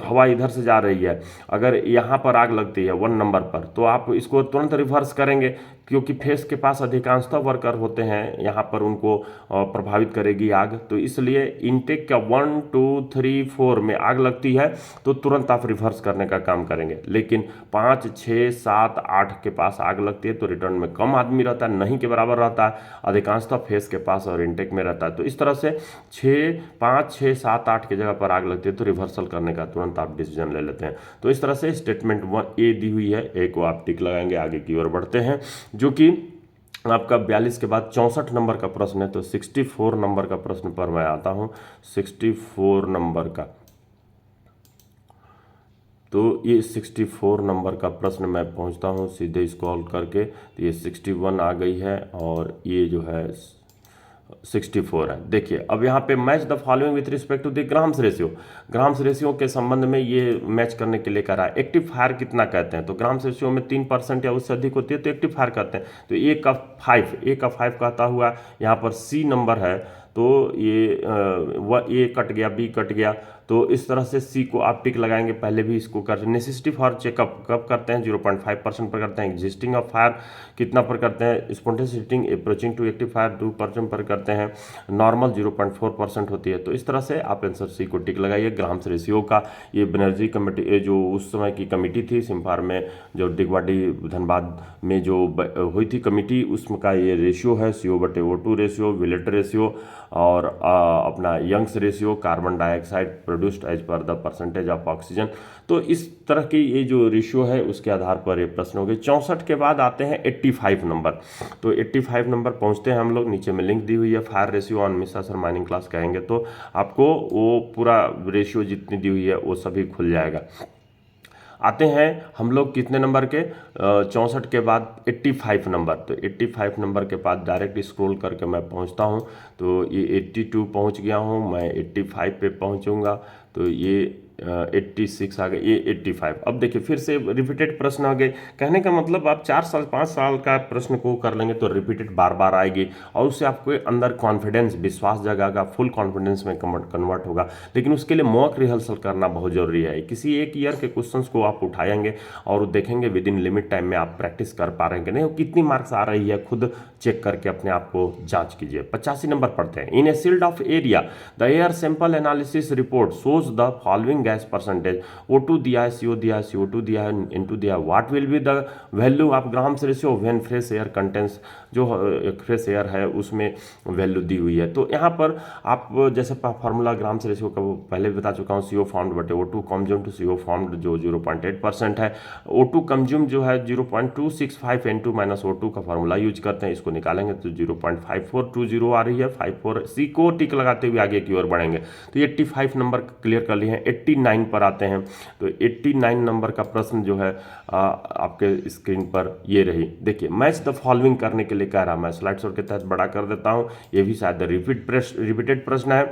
हवा इधर से जा रही है, अगर यहाँ पर आग लगती है 1 नंबर पर, तो आप इसको तुरंत रिवर्स करेंगे, क्योंकि फेस के पास अधिकांशतः वर्कर होते हैं, यहाँ पर उनको प्रभावित करेगी आग। तो इसलिए इनटेक का 1 2 3 4 में आग लगती है तो तुरंत आप रिवर्स करने का काम करेंगे। लेकिन 5 6 7 8 के पास आग लगती है तो रिटर्न में कम आदमी रहता है, नहीं के बराबर रहता है, अधिकांशतः फेस के पास और इनटेक में रहता है। तो इस तरह से 5 6 7 8 की जगह पर आग लगती है तो रिवर्सल करने का तुरंत आप डिसीजन ले लेते हैं। तो इस तरह से स्टेटमेंट 1 ए दी हुई है, ए को आप टिक लगाएंगे, आगे की ओर बढ़ते हैं, जो कि आपका 42 के बाद 64 नंबर का प्रश्न है। तो 64 नंबर का प्रश्न पर मैं आता हूं। 64 नंबर का, तो ये 64 नंबर का प्रश्न मैं पहुंचता हूं सीधे स्क्रॉल करके, तो ये 61 आ गई है और ये जो है 64 है। देखिए अब यहाँ पे match the following with respect to the Graham's ratio, Graham's ratio के संबंध में ये मैच करने के लिए कह रहा है। एक्टिव फायर कितना कहते हैं, तो ग्राम्स रेशियो में 3% या उससे अधिक होती है तो एक्टिव फायर कहते हैं। तो ए का 5 कहता हुआ यहाँ पर सी नंबर है, तो ये वह ए कट गया, बी कट गया, तो इस तरह से सी को आप टिक लगाएंगे। पहले भी इसको कर नेसेसिटी फॉर चेकअप कब करते हैं, 0.5% पर करते हैं। एग्जिस्टिंग ऑफ फायर कितना पर करते हैं, spontaneous heating approaching to active fire 2% पर करते हैं। नॉर्मल 0.4% होती है। तो इस तरह से आप आंसर सी को टिक लगाइए। ग्राम्स रेशियो का ये बनर्जी कमेटी, जो उस समय की कमेटी थी सिम्फार में, जो डिगवाडी धनबाद में जो हुई थी कमेटी, उसमें का ये रेशियो है CO/O2 रेशियो, विलेट रेशियो और अपना Young's ratio, carbon dioxide produced as per the percentage of oxygen. तो इस तरह की ये जो रेशियो है उसके आधार पर ये प्रश्न हो गए। 64 के बाद आते हैं 85 नंबर। तो 85 नंबर पहुंचते हैं हम लोग, नीचे में लिंक दी हुई है, fire ratio on Mishra sir mining class कहेंगे तो आपको वो पूरा रेशियो जितनी दी हुई है वो सभी खुल जाएगा। आते हैं हम लोग कितने नंबर के, 64 के बाद 85 नंबर। तो 85 नंबर के बाद डायरेक्ट स्क्रॉल करके मैं पहुंचता हूं, तो ये 82 पहुंच गया हूं, मैं 85 पे पहुंचूंगा, तो ये 86 आ गए, ये 85। अब देखिए फिर से रिपीटेड प्रश्न आ गए। कहने का मतलब आप 4 साल 5 साल का प्रश्न को कर लेंगे तो रिपीटेड बार बार आएगी और उससे आपको अंदर कॉन्फिडेंस, विश्वास जगेगा, फुल कॉन्फिडेंस में कन्वर्ट होगा। लेकिन उसके लिए मॉक रिहर्सल करना बहुत जरूरी है। किसी एक ईयर के क्वेश्चंस को आप उठाएंगे और देखेंगे विद इन लिमिट टाइम में आप प्रैक्टिस कर पा रहे हैं कि नहीं, कितनी मार्क्स आ रही है, खुद चेक करके अपने आप को जांच कीजिए। 85 नंबर पढ़ते हैं। In a sealed off area the air sample analysis report shows the following gas percentage. O2 दिया है, CO दिया है, CO2 दिया है, N2 दिया है। What will be the value of grams ratio when fresh air contains, जो फ्रेश एयर है उसमें वैल्यू दी हुई है। तो यहाँ पर आप जैसे फार्मूला ग्राम्स रेशियो का वो पहले भी बता चुका हूँ, CO फॉर्म्ड बटे O2 consume to CO formed जो 0.8% है। O2 कंज्यूम जो है 0.265 N2 माइनस O2 का फार्मूला यूज करते हैं, इसको निकालेंगे तो 0.5420 आ रही है। 54 सी को टिक लगाते हुए आगे की ओर बढ़ेंगे। तो 85 नंबर क्लियर कर लिए हैं। 89 पर आते हैं। तो 89 नंबर का प्रश्न जो है आपके स्क्रीन पर ये रही। देखिए मैच द फॉलोइंग करने के लिए कह रहा, मैं स्लाइड शो के तहत बड़ा कर देता हूं, ये भी शायद रिपीटेड प्रश्न है।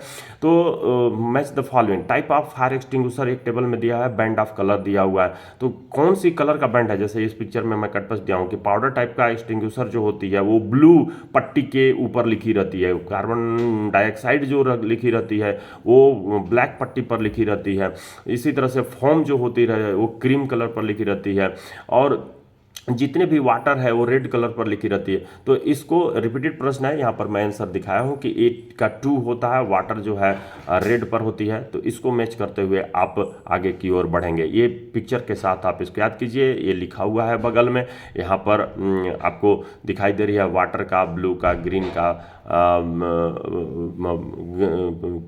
तो match the following type of fire extinguisher एक टेबल में दिया है, बैंड ऑफ कलर दिया हुआ है। तो कौन सी कलर का बैंड है, जैसे इस पिक्चर में मैं कटपस दिया हूं कि पाउडर टाइप का एक्सटिंग्विशर जो होती है वो ब्लू पट्टी के ऊपर लिखी रहती है, कार्बन डाइऑक्साइड जो लिखी रहती है वो ब्लैक पट्टी पर लिखी रहती है। इसी तरह से फोम जो होती है वो क्रीम कलर पर लिखी रहती है और जितने भी वाटर है वो रेड कलर पर लिखी रहती है। तो इसको रिपीटेड प्रश्न है, यहाँ पर मैं आंसर दिखाया हूँ कि 8 का 2 होता है, वाटर जो है रेड पर होती है। तो इसको मैच करते हुए आप आगे की ओर बढ़ेंगे। ये पिक्चर के साथ आप इसको याद कीजिए, ये लिखा हुआ है बगल में, यहाँ पर आपको दिखाई दे रही है वाटर का, ब्लू का, ग्रीन का,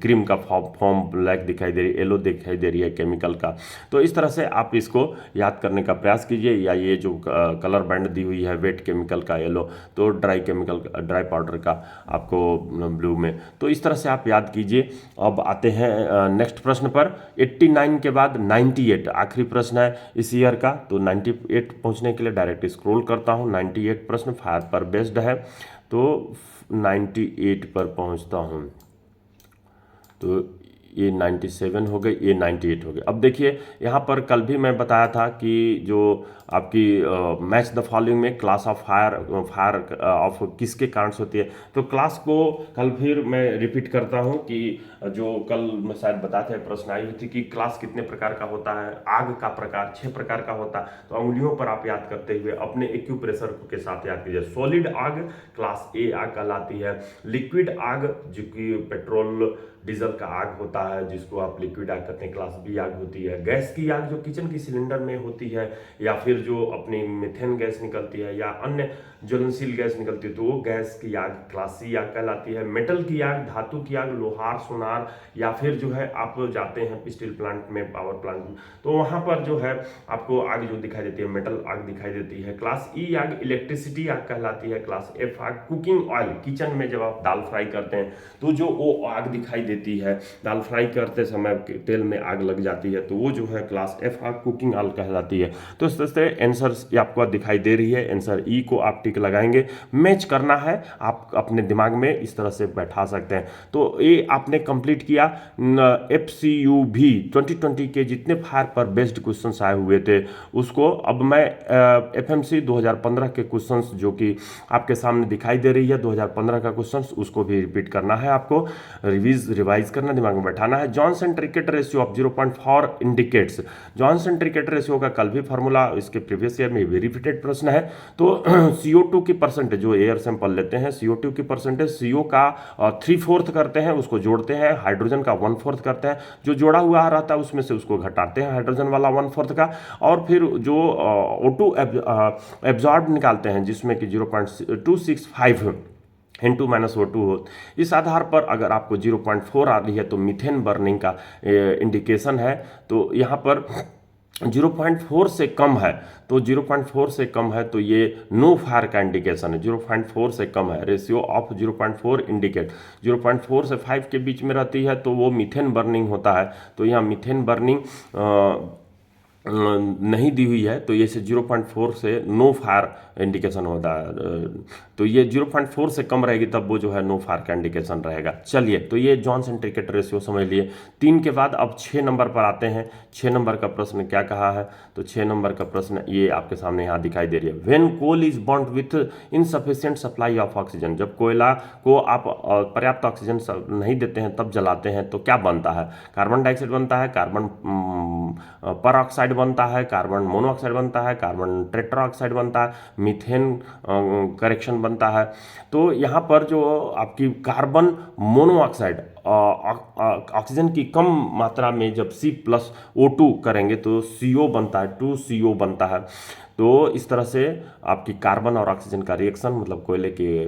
क्रीम का फॉर्म ब्लैक दिखाई दे रही है, येलो दिखाई दे रही है केमिकल का। तो इस तरह से आप इसको याद करने का प्रयास कीजिए। या ये जो कलर बैंड दी हुई है वेट केमिकल का येलो, तो ड्राई पाउडर का आपको ब्लू में। तो इस तरह से आप याद कीजिए। अब आते हैं नेक्स्ट प्रश्न पर। 89 के बाद 98 आखिरी प्रश्न है इस ईयर का। तो 98 पहुंचने के लिए डायरेक्ट स्क्रॉल करता हूं। 98 प्रश्न फायर पर बेस्ड है, तो 98 पर पहुंचता हूं। तो ये 97 हो गई, ये 98 हो गई। अब देखिए यहाँ पर कल भी मैं बताया था कि जो आपकी मैच द फॉलोइंग में class of fire fire of किसके कारण से होती है, तो क्लास को कल फिर मैं रिपीट करता हूँ कि जो कल मैं शायद बताया था, प्रश्न आई हुई थी कि क्लास कितने प्रकार का होता है। आग का प्रकार 6 प्रकार का होता है, तो अंगुलियों पर आप याद करते हुए अपने एक्यूप्रेशर के साथ याद कीजिए। सॉलिड आग क्लास ए आग कहलाती है। लिक्विड आग जो कि पेट्रोल डीजल का आग होता है, जिसको आप लिक्विड आग कहते हैं, क्लास बी आग होती है। गैस की आग जो किचन की सिलेंडर में होती है, या फिर जो अपनी मीथेन गैस निकलती है या अन्य ज्वलनशील गैस निकलती है, तो वो गैस की आग क्लास सी आग कहलाती है। मेटल की आग, धातु की आग, लोहार सोनार, या फिर जो है आप जाते हैं स्टील प्लांट में, पावर प्लांट में, तो वहां पर जो है आपको आग जो दिखाई देती है मेटल आग दिखाई देती है। क्लास ई आग इलेक्ट्रिसिटी आग कहलाती है। क्लास एफ आग कुकिंग ऑयल, किचन में जब आप दाल फ्राई करते हैं तो जो वो आग दिखाई देती है, दाल फ्राई करते समय तेल में आग लग जाती है, तो वो जो है क्लास एफ आग कुकिंग ऑयल कहलाती है। तो इस तरह से आंसर आपको दिखाई दे रही है, आंसर ई को आप टिक लगाएंगे। मैच करना है, आप अपने दिमाग में इस तरह से बैठा सकते हैं। तो ये आपने कंप्लीट किया। FCUV 2020 के जितने फायर पर बेस्ड क्वेश्चंस आए हुए थे उसको अब मैं FMC 2015 के क्वेश्चंस जो कि आपके सामने दिखाई दे रही है 2015 का क्वेश्चंस, उसको भी रिपीट करना है आपको, रिवाइज करना, दिमाग में बैठाना है। Johnson Trickett ratio of 0.4 indicates. Johnson Trickett ratio का कल भी फार्मूला इसके प्रीवियस ईयर में भी रिपीटेड प्रश्न है। तो CO2 की परसेंटेज, जो एयर सैंपल लेते हैं, CO2 की परसेंटेज, CO का 3/4 करते हैं, उसको जोड़ते हैं, हाइड्रोजन का 1/4 करते हैं, जो जोड़ा हुआ रहता है उसमें से उसको घटाते हैं हाइड्रोजन वाला 1/4 का, और फिर जो O2 एब्जॉर्ब निकालते हैं जिसमें कि 0.265 N2 - O2 हो। इस आधार पर अगर आपको 0.4 आ रही है तो मीथेन बर्निंग का इंडिकेशन है। तो यहाँ पर 0.4 से कम है, तो 0.4 से कम है तो ये नो फायर का इंडिकेशन है। 0.4 से कम है, रेशियो ऑफ 0.4 इंडिकेट 0.4 से 5 के बीच में रहती है तो वो मीथेन बर्निंग होता है। तो यहाँ मीथेन बर्निंग नहीं दी हुई है, तो ये से 0.4 से नो फायर इंडिकेशन होता है। तो ये 0.4 से कम रहेगी तब वो जो है नो फायर का इंडिकेशन रहेगा। चलिए, तो ये जॉनसन ट्रिकेट रेशियो समझ लिए। 3 के बाद अब 6 नंबर पर आते हैं। 6 नंबर का प्रश्न क्या कहा है, तो 6 नंबर का प्रश्न ये आपके सामने यहाँ दिखाई दे रही है। When coal is burned with insufficient supply of oxygen, जब कोयला को आप पर्याप्त ऑक्सीजन नहीं देते हैं तब जलाते हैं तो क्या बनता है, कार्बन डाइऑक्साइड बनता है, कार्बन पर ऑक्साइड बनता है, कार्बन मोनोऑक्साइड बनता है, कार्बन टेट्राऑक्साइड बनता है, मीथेन करेक्शन बनता है। तो यहाँ पर जो आपकी कार्बन मोनोऑक्साइड ऑक्सीजन की कम मात्रा में जब C+O2 करेंगे तो CO बनता है, 2CO बनता है। तो इस तरह से आपकी कार्बन और ऑक्सीजन का रिएक्शन, मतलब कोयले के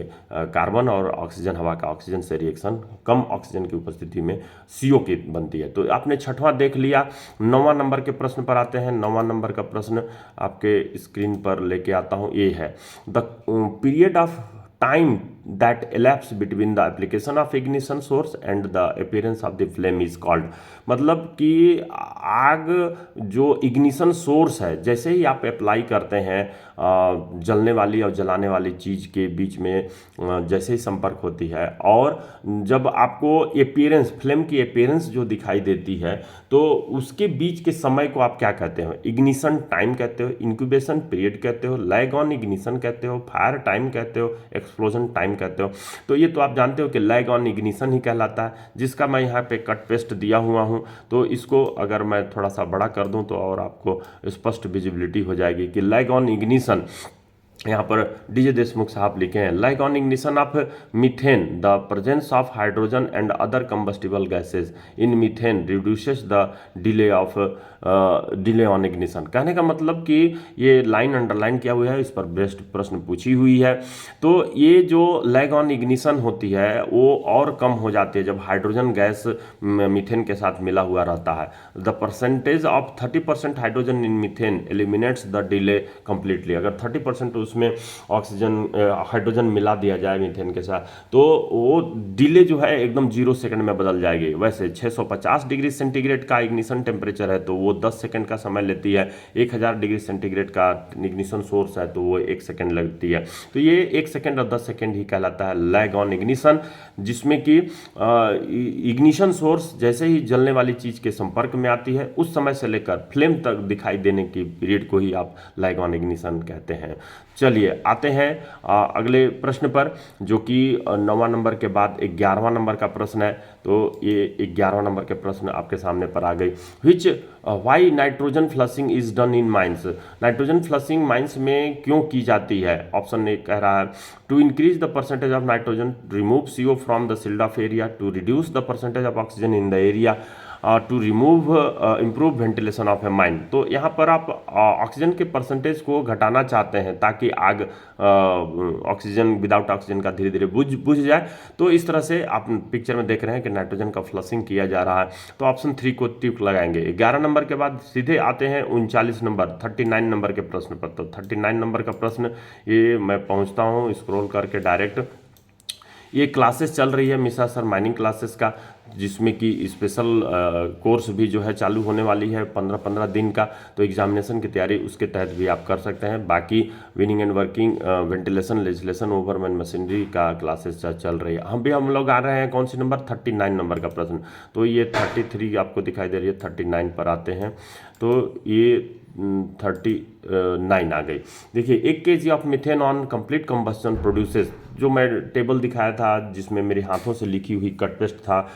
कार्बन और ऑक्सीजन, हवा का ऑक्सीजन से रिएक्शन कम ऑक्सीजन की उपस्थिति में CO की बनती है। तो आपने 6वां देख लिया। 9वां नंबर के प्रश्न पर आते हैं। 9वां नंबर का प्रश्न आपके स्क्रीन पर लेके आता हूँ। ये है the period of time that elapsed between the application of ignition source and the appearance of the flame is called। मतलब कि आग जो इग्निशन सोर्स है, जैसे ही आप अप्लाई करते हैं जलने वाली और जलाने वाली चीज़ के बीच में जैसे ही संपर्क होती है, और जब आपको अपीयरेंस, फ्लेम की अपीयरेंस जो दिखाई देती है, तो उसके बीच के समय को आप क्या कहते हो, इग्निशन टाइम कहते हो, इंक्यूबेशन पीरियड कहते हो, लैग ऑन इग्निशन कहते हो, फायर टाइम कहते हो, एक्सप्लोजन टाइम कहते हो। तो ये तो आप जानते हो कि लैग ऑन इग्निशन ही कहलाता है, जिसका मैं यहाँ पे कट पेस्ट दिया हुआ हूँ। तो इसको अगर मैं थोड़ा सा बड़ा कर दूँ तो और आपको स्पष्ट विजिबिलिटी हो जाएगी कि लैग ऑन इग्निशन, यहाँ पर DJ देशमुख साहब लिखे हैं, like on ignition of methane the presence of hydrogen and other combustible gases in methane reduces the delay on ignition. कहने का मतलब कि ये लाइन अंडरलाइन किया हुआ है, इस पर बेस्ट प्रश्न पूछी हुई है। तो ये जो लैग ऑन इग्निशन होती है वो और कम हो जाती है जब हाइड्रोजन गैस मीथेन के साथ मिला हुआ रहता है। The percentage of 30% hydrogen in methane eliminates the delay completely. अगर 30% उसमें ऑक्सीजन हाइड्रोजन मिला दिया जाए मीथेन के साथ, तो वो डिले जो है एकदम 0 सेकंड में बदल जाएगी। वैसे 650 डिग्री सेंटीग्रेड का इग्निशन टेम्परेचर है तो वो 10 सेकंड का समय लेती है, 1000 डिग्री सेंटीग्रेड का इग्निशन सोर्स है तो वो 1 सेकंड लगती है। तो ये 1 सेकंड और 10 सेकंड ही कहलाता है लैग ऑन इग्निशन, जिसमें कि इग्निशन सोर्स जैसे ही जलने वाली चीज के संपर्क में आती है उस समय से लेकर फ्लेम तक दिखाई देने की पीरियड को ही आप लैग ऑन इग्निशन कहते हैं। चलिए आते हैं अगले प्रश्न पर, जो कि 9वां नंबर के बाद 11वां नंबर का प्रश्न है। तो ये 11वां नंबर के प्रश्न आपके सामने पर आ गई। Which why nitrogen flushing is done in mines, nitrogen flushing mines में क्यों की जाती है? ऑप्शन ए कह रहा है to increase the percentage of nitrogen, remove CO from the sealed off area, to reduce the percentage of oxygen in the area, to remove improve ventilation of a mine. तो यहाँ पर आप ऑक्सीजन के परसेंटेज को घटाना चाहते हैं ताकि आग ऑक्सीजन विदाउट ऑक्सीजन का धीरे धीरे बुझ जाए। तो इस तरह से आप पिक्चर में देख रहे हैं कि नाइट्रोजन का फ्लशिंग किया जा रहा है। तो ऑप्शन 3 को टिक लगाएंगे। 11 नंबर के बाद सीधे आते हैं 39 नंबर 39 नंबर के प्रश्न पर। तो 39 नंबर का प्रश्न ये मैं पहुंचता हूं स्क्रॉल करके डायरेक्ट। ये क्लासेस चल रही है मिश्रा सर माइनिंग क्लासेस का, जिसमें कि स्पेशल कोर्स भी जो है चालू होने वाली है 15-15 दिन का। तो एग्जामिनेशन की तैयारी उसके तहत भी आप कर सकते हैं। बाकी winning and working, ventilation, legislation, ओवरमैन machinery का क्लासेस चल रही है। हम लोग आ रहे हैं कौन सी नंबर 39 नंबर का प्रश्न। तो ये 33 आपको दिखाई दे रही है, 39 पर आते हैं। तो ये 39 आ गई। देखिए 1 kg of methane on complete combustion produces, जो मैं टेबल दिखाया था जिसमें मेरे हाथों से लिखी हुई कट पेस्ट था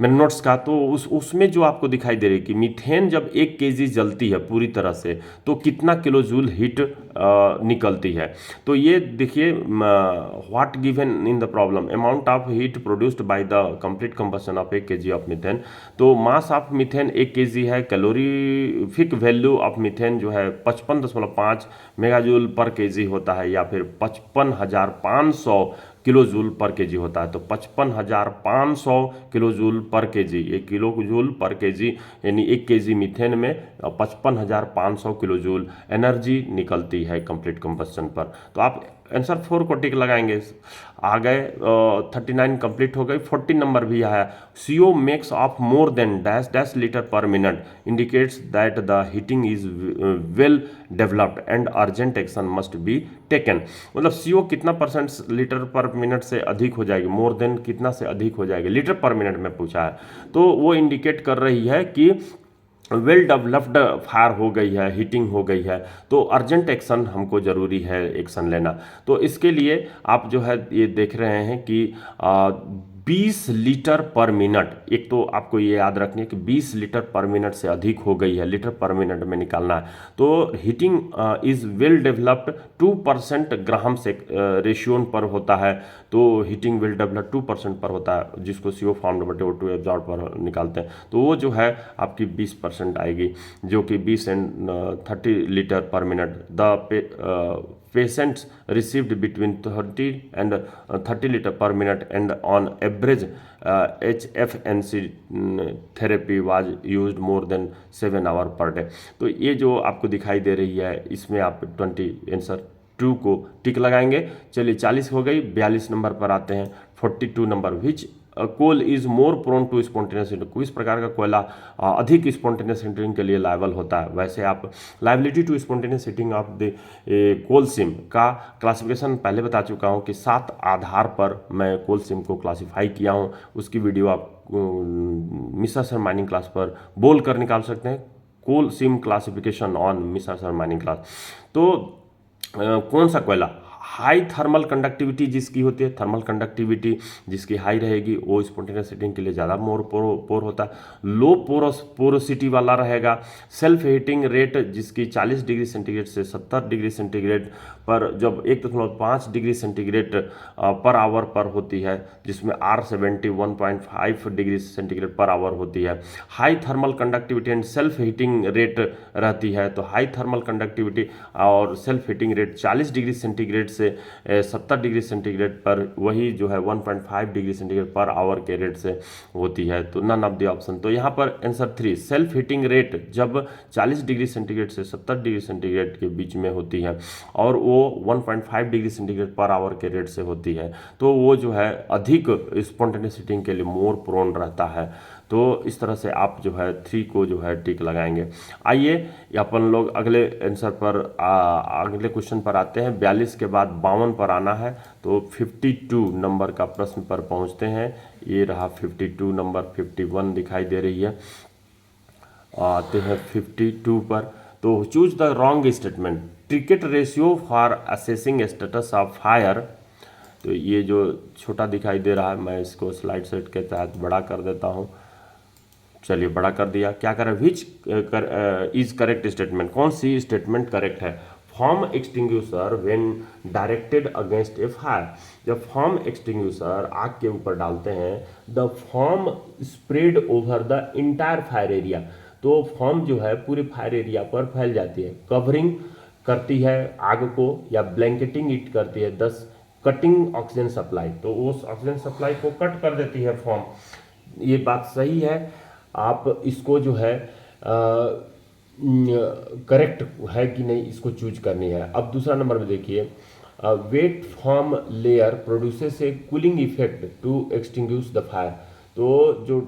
मेरे नोट्स का, तो उसमें जो आपको दिखाई दे रही है कि मीथेन जब 1 kg जलती है पूरी तरह से तो कितना किलो जूल हीट निकलती है। तो ये देखिए what given in the problem, amount of heat produced by the complete combustion of 1 kg of methane. तो मास ऑफ मीथेन 1 kg है, कैलोरीफिक वैल्यू ऑफ मीथेन जो है 55.5 मेगाजूल पर केजी होता है, या फिर 55,500 किलो जूल पर केजी होता है। तो 55,500 किलो जूल पर केजी, ये किलो जूल पर केजी, यानी 1 kg मीथेन में 55,500 किलो जूल एनर्जी निकलती है कंप्लीट कंबस्शन पर। तो आप आंसर 4 को टिक लगाएंगे। आ गए 39 कंप्लीट हो गई। 40 नंबर भी है, CO makes of more than dash dash litre पर minute indicates that the heating is well developed and urgent action must be taken. मतलब CO कितना परसेंट लीटर पर मिनट से अधिक हो जाएगी, मोर देन कितना से अधिक हो जाएगी, लीटर पर मिनट में पूछा है। तो वो इंडिकेट कर रही है कि वेल डेवलप्ड फायर हो गई है, हीटिंग हो गई है, तो अर्जेंट एक्शन हमको ज़रूरी है एक्शन लेना। तो इसके लिए आप जो है ये देख रहे हैं कि 20 लीटर पर मिनट, एक तो आपको ये याद रखनी है कि 20 लीटर पर मिनट से अधिक हो गई है, लीटर पर मिनट में निकालना है। तो हीटिंग इज वेल डेवलप्ड 2% ग्राम से रेशियोन पर होता है। तो हीटिंग वेल डेवलप्ड 2% पर होता है, जिसको CO फॉर्म O2 एब्जॉर्ब पर निकालते हैं। तो वो जो है आपकी 20% आएगी, जो कि 20 एंड 30 लीटर पर minute. The patients received between 30 and 30 liter per minute, and on average HFNC therapy was used more than 7 hour per day। तो ये जो आपको दिखाई दे रही है इसमें आप 20 आंसर 2 को टिक लगाएंगे। चलिए 40 हो गई। 42 नंबर पर आते हैं। 42 number, which coal is more prone to spontaneous heating, किस प्रकार का कोयला अधिक स्पॉन्टेनियस हीटिंग के लिए लायबल होता है। वैसे आप liability to spontaneous heating of the coal seam का क्लासिफिकेशन पहले बता चुका हूं कि 7 आधार पर मैं कोल सिम को क्लासीफाई किया हूं। उसकी वीडियो आप मिश्रा सर माइनिंग क्लास पर बोल कर निकाल सकते हैं, coal seam classification on Mishra sir mining class. तो कौन सा कोयला हाई थर्मल कंडक्टिविटी जिसकी होती है, थर्मल कंडक्टिविटी जिसकी हाई रहेगी वो स्पॉन्टेनियस हीटिंग के लिए ज़्यादा मोर पोर होता है। लो पोरोसिटी वाला रहेगा। सेल्फ हीटिंग रेट जिसकी 40 डिग्री सेंटीग्रेड से 70 डिग्री सेंटीग्रेड पर, जब 1.5 डिग्री सेंटीग्रेड पर आवर पर होती है, जिसमें R70 1.5 degree centigrade per hour होती है। High thermal conductivity and self heating rate रहती है। तो हाई थर्मल कंडक्टिविटी और self heating rate 40 degree centigrade से 70 डिग्री सेंटीग्रेड पर, वही जो है 1.5 डिग्री सेंटीग्रेड पर आवर के रेट से होती है। तो नन ऑफ द ऑप्शन। तो यहाँ पर आंसर 3, सेल्फ हीटिंग रेट जब 40 डिग्री सेंटीग्रेड से 70 डिग्री सेंटीग्रेड के बीच में होती है और वो 1.5 डिग्री सेंटीग्रेड पर आवर के रेट से होती है, तो वो जो है अधिक स्पॉन्टेनियस हीटिंग के लिए मोर प्रोन रहता है। तो इस तरह से आप जो है 3 को जो है टिक लगाएंगे। आइए अपन लोग अगले आंसर पर अगले क्वेश्चन पर आते हैं। 42 के बाद 52 पर आना है। तो 52 नंबर का प्रश्न पर पहुंचते हैं। ये रहा 52 नंबर, 51 दिखाई दे रही है। आते हैं 52 पर। तो choose the wrong statement, Trickett ratio for assessing status of fire. तो ये जो छोटा दिखाई दे रहा है, मैं इसको स्लाइड सेट के तहत बड़ा कर देता हूँ। चलिए बड़ा कर दिया। क्या करें, विच इज करेक्ट स्टेटमेंट, कौन सी स्टेटमेंट करेक्ट है। Form extinguisher when directed against A fire, जब फॉर्म एक्सटिंग्यूशर आग के ऊपर डालते हैं, the form spread over the entire fire area, तो फॉर्म जो है पूरे फायर एरिया पर फैल जाती है। कवरिंग करती है आग को या ब्लैंकेटिंग इट करती है। 10 कटिंग ऑक्सीजन सप्लाई, तो उस ऑक्सीजन सप्लाई को कट कर देती है फॉर्म। ये बात सही है। आप इसको जो है करेक्ट है कि नहीं, इसको चूज करनी है। अब दूसरा नंबर में देखिए, wet foam layer produces a cooling effect to extinguish the fire, तो जो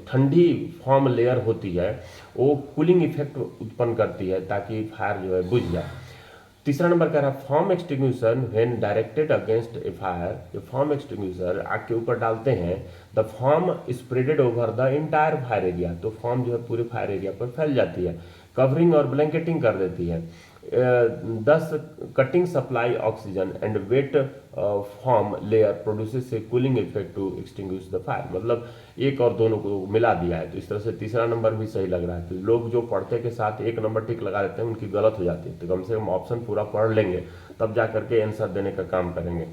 ठंडी फॉर्म लेयर होती है वो कूलिंग इफेक्ट उत्पन्न करती है ताकि फायर जो है बुझ जाए। तीसरा नंबर कह रहा है form extinguisher when directed against A fire, जो फॉर्म एक्सटिंग्विशर आग के ऊपर डालते हैं, the form spreaded over the entire fire area, तो फॉर्म जो है पूरे फायर एरिया पर फैल जाती है। कवरिंग और ब्लैंकेटिंग कर देती है। 10 cutting supply oxygen and wet foam layer produces a cooling effect to extinguish the fire, मतलब एक और दोनों को मिला दिया है। तो इस तरह से तीसरा नंबर भी सही लग रहा है। तो लोग जो पढ़ते के साथ एक नंबर टिक लगा देते हैं उनकी गलत हो जाती है। तो कम से कम ऑप्शन पूरा पढ़ लेंगे तब जा करके आंसर देने का काम करेंगे।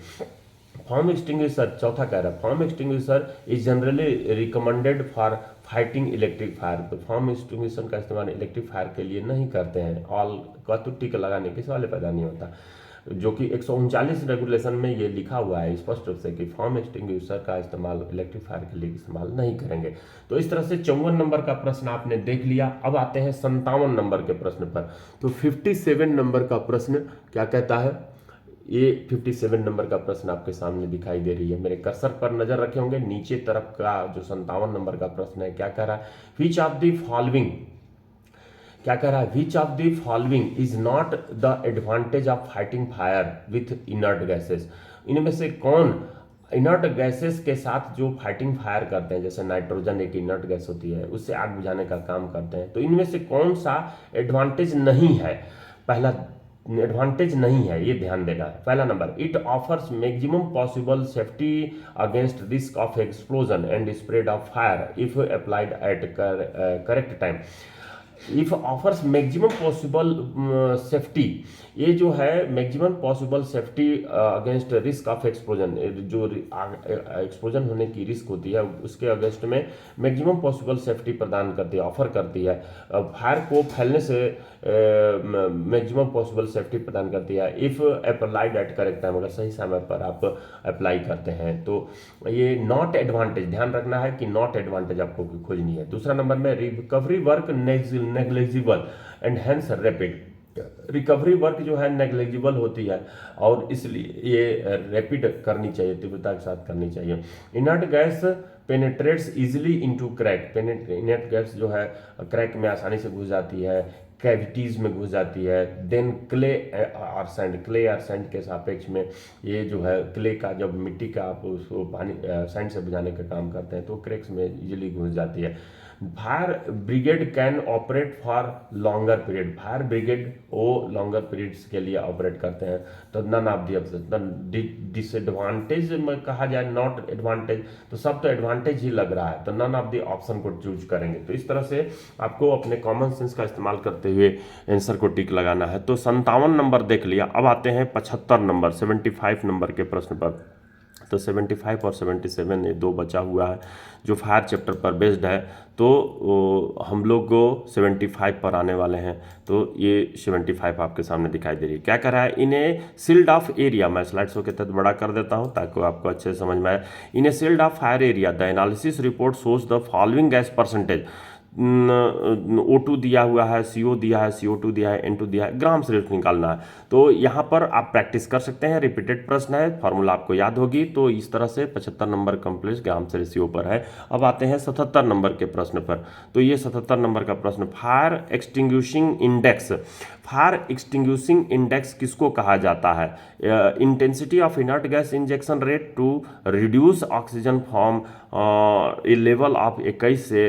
फॉर्म एक्सटिंग्विशर, चौथा कह रहा है form extinguisher is generally recommended for fighting electric fire, तो फॉर्म एक्सटिंग्विशर का इस्तेमाल इलेक्ट्रिक फायर के लिए नहीं करते हैं। ऑल का तो टिक लगाने के सवाल पैदा नहीं होता, जो कि 139 रेगुलेशन में ये लिखा हुआ है स्पष्ट रूप से कि फॉर्म एक्सटिंग्विशर का इस्तेमाल इलेक्ट्रिक फायर के लिए इस्तेमाल नहीं करेंगे। तो इस तरह से 54 नंबर का प्रश्न आपने देख लिया। अब आते हैं 57 नंबर के प्रश्न पर। तो 57 नंबर का प्रश्न क्या कहता है, ये 57 नंबर का प्रश्न आपके सामने दिखाई दे रही है। मेरे कर्सर पर नजर रखे होंगे, नीचे तरफ का जो 57 नंबर का प्रश्न है क्या कह रहा है, विच ऑफ द फॉलोइंग, क्या कह रहा है, which of the following is not the advantage of fighting fire with inert gases, इनमें से कौन इनर्ट गैसेस के साथ जो फाइटिंग फायर करते हैं, जैसे नाइट्रोजन एक इनर्ट गैस होती है, उससे आग बुझाने का काम करते हैं, तो इनमें से कौन सा एडवांटेज नहीं है। पहला एडवांटेज नहीं है, ये ध्यान देना है। पहला number, it offers maximum possible safety against risk of explosion and spread of fire if applied at correct time. If offers maximum possible safety, ये जो है maximum possible safety against risk of explosion, जो एक्सप्लोजन होने की रिस्क होती है उसके अगेंस्ट में मैक्सिमम पॉसिबल सेफ्टी प्रदान करती है, ऑफर करती है। फायर को फैलने से मैक्सिमम पॉसिबल सेफ्टी प्रदान करती है if applied at correct time, अगर सही समय पर आप अप्लाई करते हैं। तो ये नॉट एडवांटेज ध्यान रखना है कि नॉट एडवांटेज आपको खोजनी है। दूसरा नंबर में, recovery work negligible and hence rapid, recovery work जो है नेग्लिजिबल होती है और इसलिए ये रैपिड करनी चाहिए, तीव्रता के साथ करनी चाहिए। Inert gas penetrates easily into crack, inert gas जो है क्रैक में आसानी से घुस जाती है, कैविटीज में घुस जाती है। देन क्ले और सैंड, क्ले और सैंड के सापेक्ष में ये जो है क्ले का, जब मिट्टी का आप उसको पानी सैंड से बुझाने का काम करते हैं तो क्रैक्स में इजीली घुस जाती है। Fire brigade can operate for longer period, fire brigade वो लॉन्गर पीरियड्स के लिए ऑपरेट करते हैं। तो नन ऑफ दी डिसएडवांटेज में कहा जाए नॉट एडवांटेज, तो सब तो एडवांटेज ही लग रहा है, तो नन ऑफ दी ऑप्शन को चूज करेंगे। तो इस तरह से आपको अपने कॉमन सेंस का इस्तेमाल करते हुए आंसर को टिक लगाना है। तो 57 नंबर देख लिया। अब आते हैं 75 नंबर 75 नंबर के प्रश्न पर। तो 75 और 77 ये दो बचा हुआ है जो फायर चैप्टर पर बेस्ड है। तो हम लोग को 75 पर आने वाले हैं। तो ये 75 आपके सामने दिखाई दे रही है। क्या कर रहा है, इन्हें सील्ड ऑफ एरिया, मैं स्लाइड शो के तहत बड़ा कर देता हूं ताकि आपको अच्छे से समझ में आए। इन्हें sealed off fire area the analysis report shows the following gas percentage. O2 दिया हुआ है, CO दिया है, CO2 दिया है, N2 दिया है, ग्राम से रेट निकालना है। तो यहाँ पर आप प्रैक्टिस कर सकते हैं, रिपीटेड प्रश्न है, फॉर्मूला आपको याद होगी। तो इस तरह से 75 नंबर कंप्लीट ग्राम से रेशियो पर है। अब आते हैं 77 नंबर के प्रश्न पर। तो ये 77 नंबर का प्रश्न, fire extinguishing index. Fire extinguishing index किसको कहा जाता है? Intensity of inert gas injection rate to reduce oxygen from a level of 21 से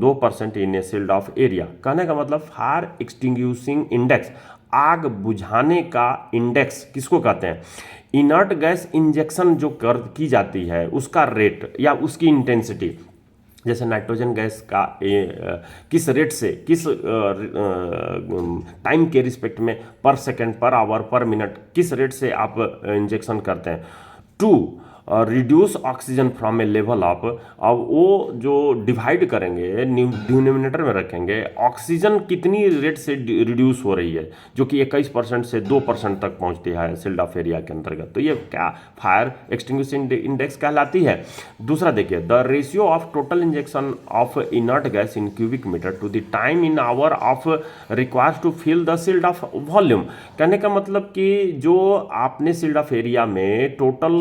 2% in a sealed off area. कहने का मतलब फायर एक्सटिंग्विशिंग इंडेक्स, आग बुझाने का इंडेक्स किसको कहते हैं? इनर्ट गैस इंजेक्शन जो की जाती है उसका रेट या उसकी इंटेंसिटी, जैसे नाइट्रोजन गैस का किस रेट से, किस टाइम के रिस्पेक्ट में, पर सेकेंड, पर आवर, पर मिनट, किस रेट से आप इंजेक्शन करते हैं to reduce oxygen from a level of. अब वो जो डिवाइड करेंगे, डिनोमिनेटर में रखेंगे, ऑक्सीजन कितनी रेट से रिड्यूस हो रही है, जो कि 21% से 2% तक पहुंचती है सील्ड ऑफ एरिया के अंतर्गत। तो ये क्या फायर एक्सटिंग्विशिंग इंडेक्स कहलाती है। दूसरा देखिए, the ratio of total injection of inert gas in cubic metre to the time in hour of requires to fill the sealed off volume. कहने का मतलब कि जो आपने सील्ड ऑफ एरिया में टोटल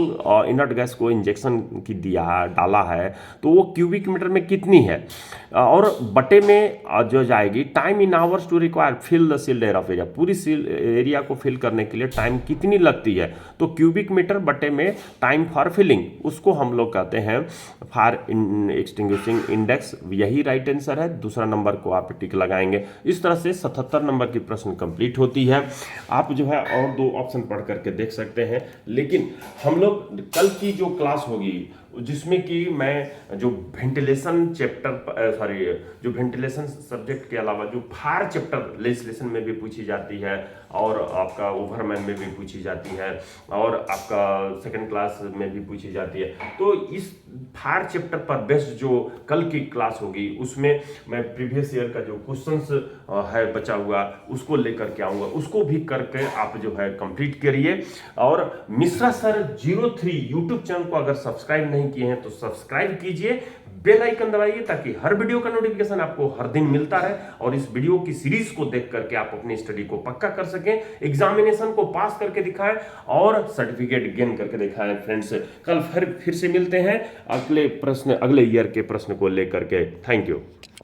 इनर्ट गैस को इंजेक्शन की दिया डाला है, तो वो क्यूबिक मीटर में कितनी है, और बटे में जो जाएगी time in hours to require fill the sealed air off area. पूरी सील्ड एरिया को फिल करने के लिए टाइम कितनी लगती है, तो क्यूबिक मीटर बटे में टाइम फॉर फिलिंग, उसको हम लोग कहते हैं फायर एक्सटिंग्विशिंग इंडेक्स। यही राइट आंसर है। दूसरा नंबर को आप टिक लगाएंगे। इस तरह से 77 नंबर की प्रश्न कंप्लीट होती है। आप जो है और दो ऑप्शन पढ़ करके देख सकते हैं। लेकिन हम लोग कल की जो क्लास होगी जिसमें कि मैं जो वेंटिलेशन चैप्टर जो वेंटिलेशन सब्जेक्ट के अलावा जो फायर चैप्टर लेजिस्लेशन में भी पूछी जाती है और आपका ओवरमैन में भी पूछी जाती है और आपका सेकंड क्लास में भी पूछी जाती है, तो इस फायर चैप्टर पर बेस्ड जो कल की क्लास होगी उसमें मैं प्रीवियस ईयर का जो क्वेश्चंस है बचा हुआ उसको लेकर के आऊँगा, उसको भी करके आप जो है कंप्लीट करिए। और मिश्रा सर 03 यूट्यूब चैनल को अगर सब्सक्राइब नहीं किए हैं तो सब्सक्राइब कीजिए, बेल आइकन दबाइए ताकि हर वीडियो का नोटिफिकेशन आपको हर दिन मिलता रहे और इस वीडियो की सीरीज को देख करके आप अपनी स्टडी को पक्का कर सकें, एग्जामिनेशन को पास करके दिखाएं और सर्टिफिकेट गेन करके दिखाएं। फ्रेंड्स, कल फिर से मिलते हैं अगले ईयर के प्रश्न को लेकर के। Thank you.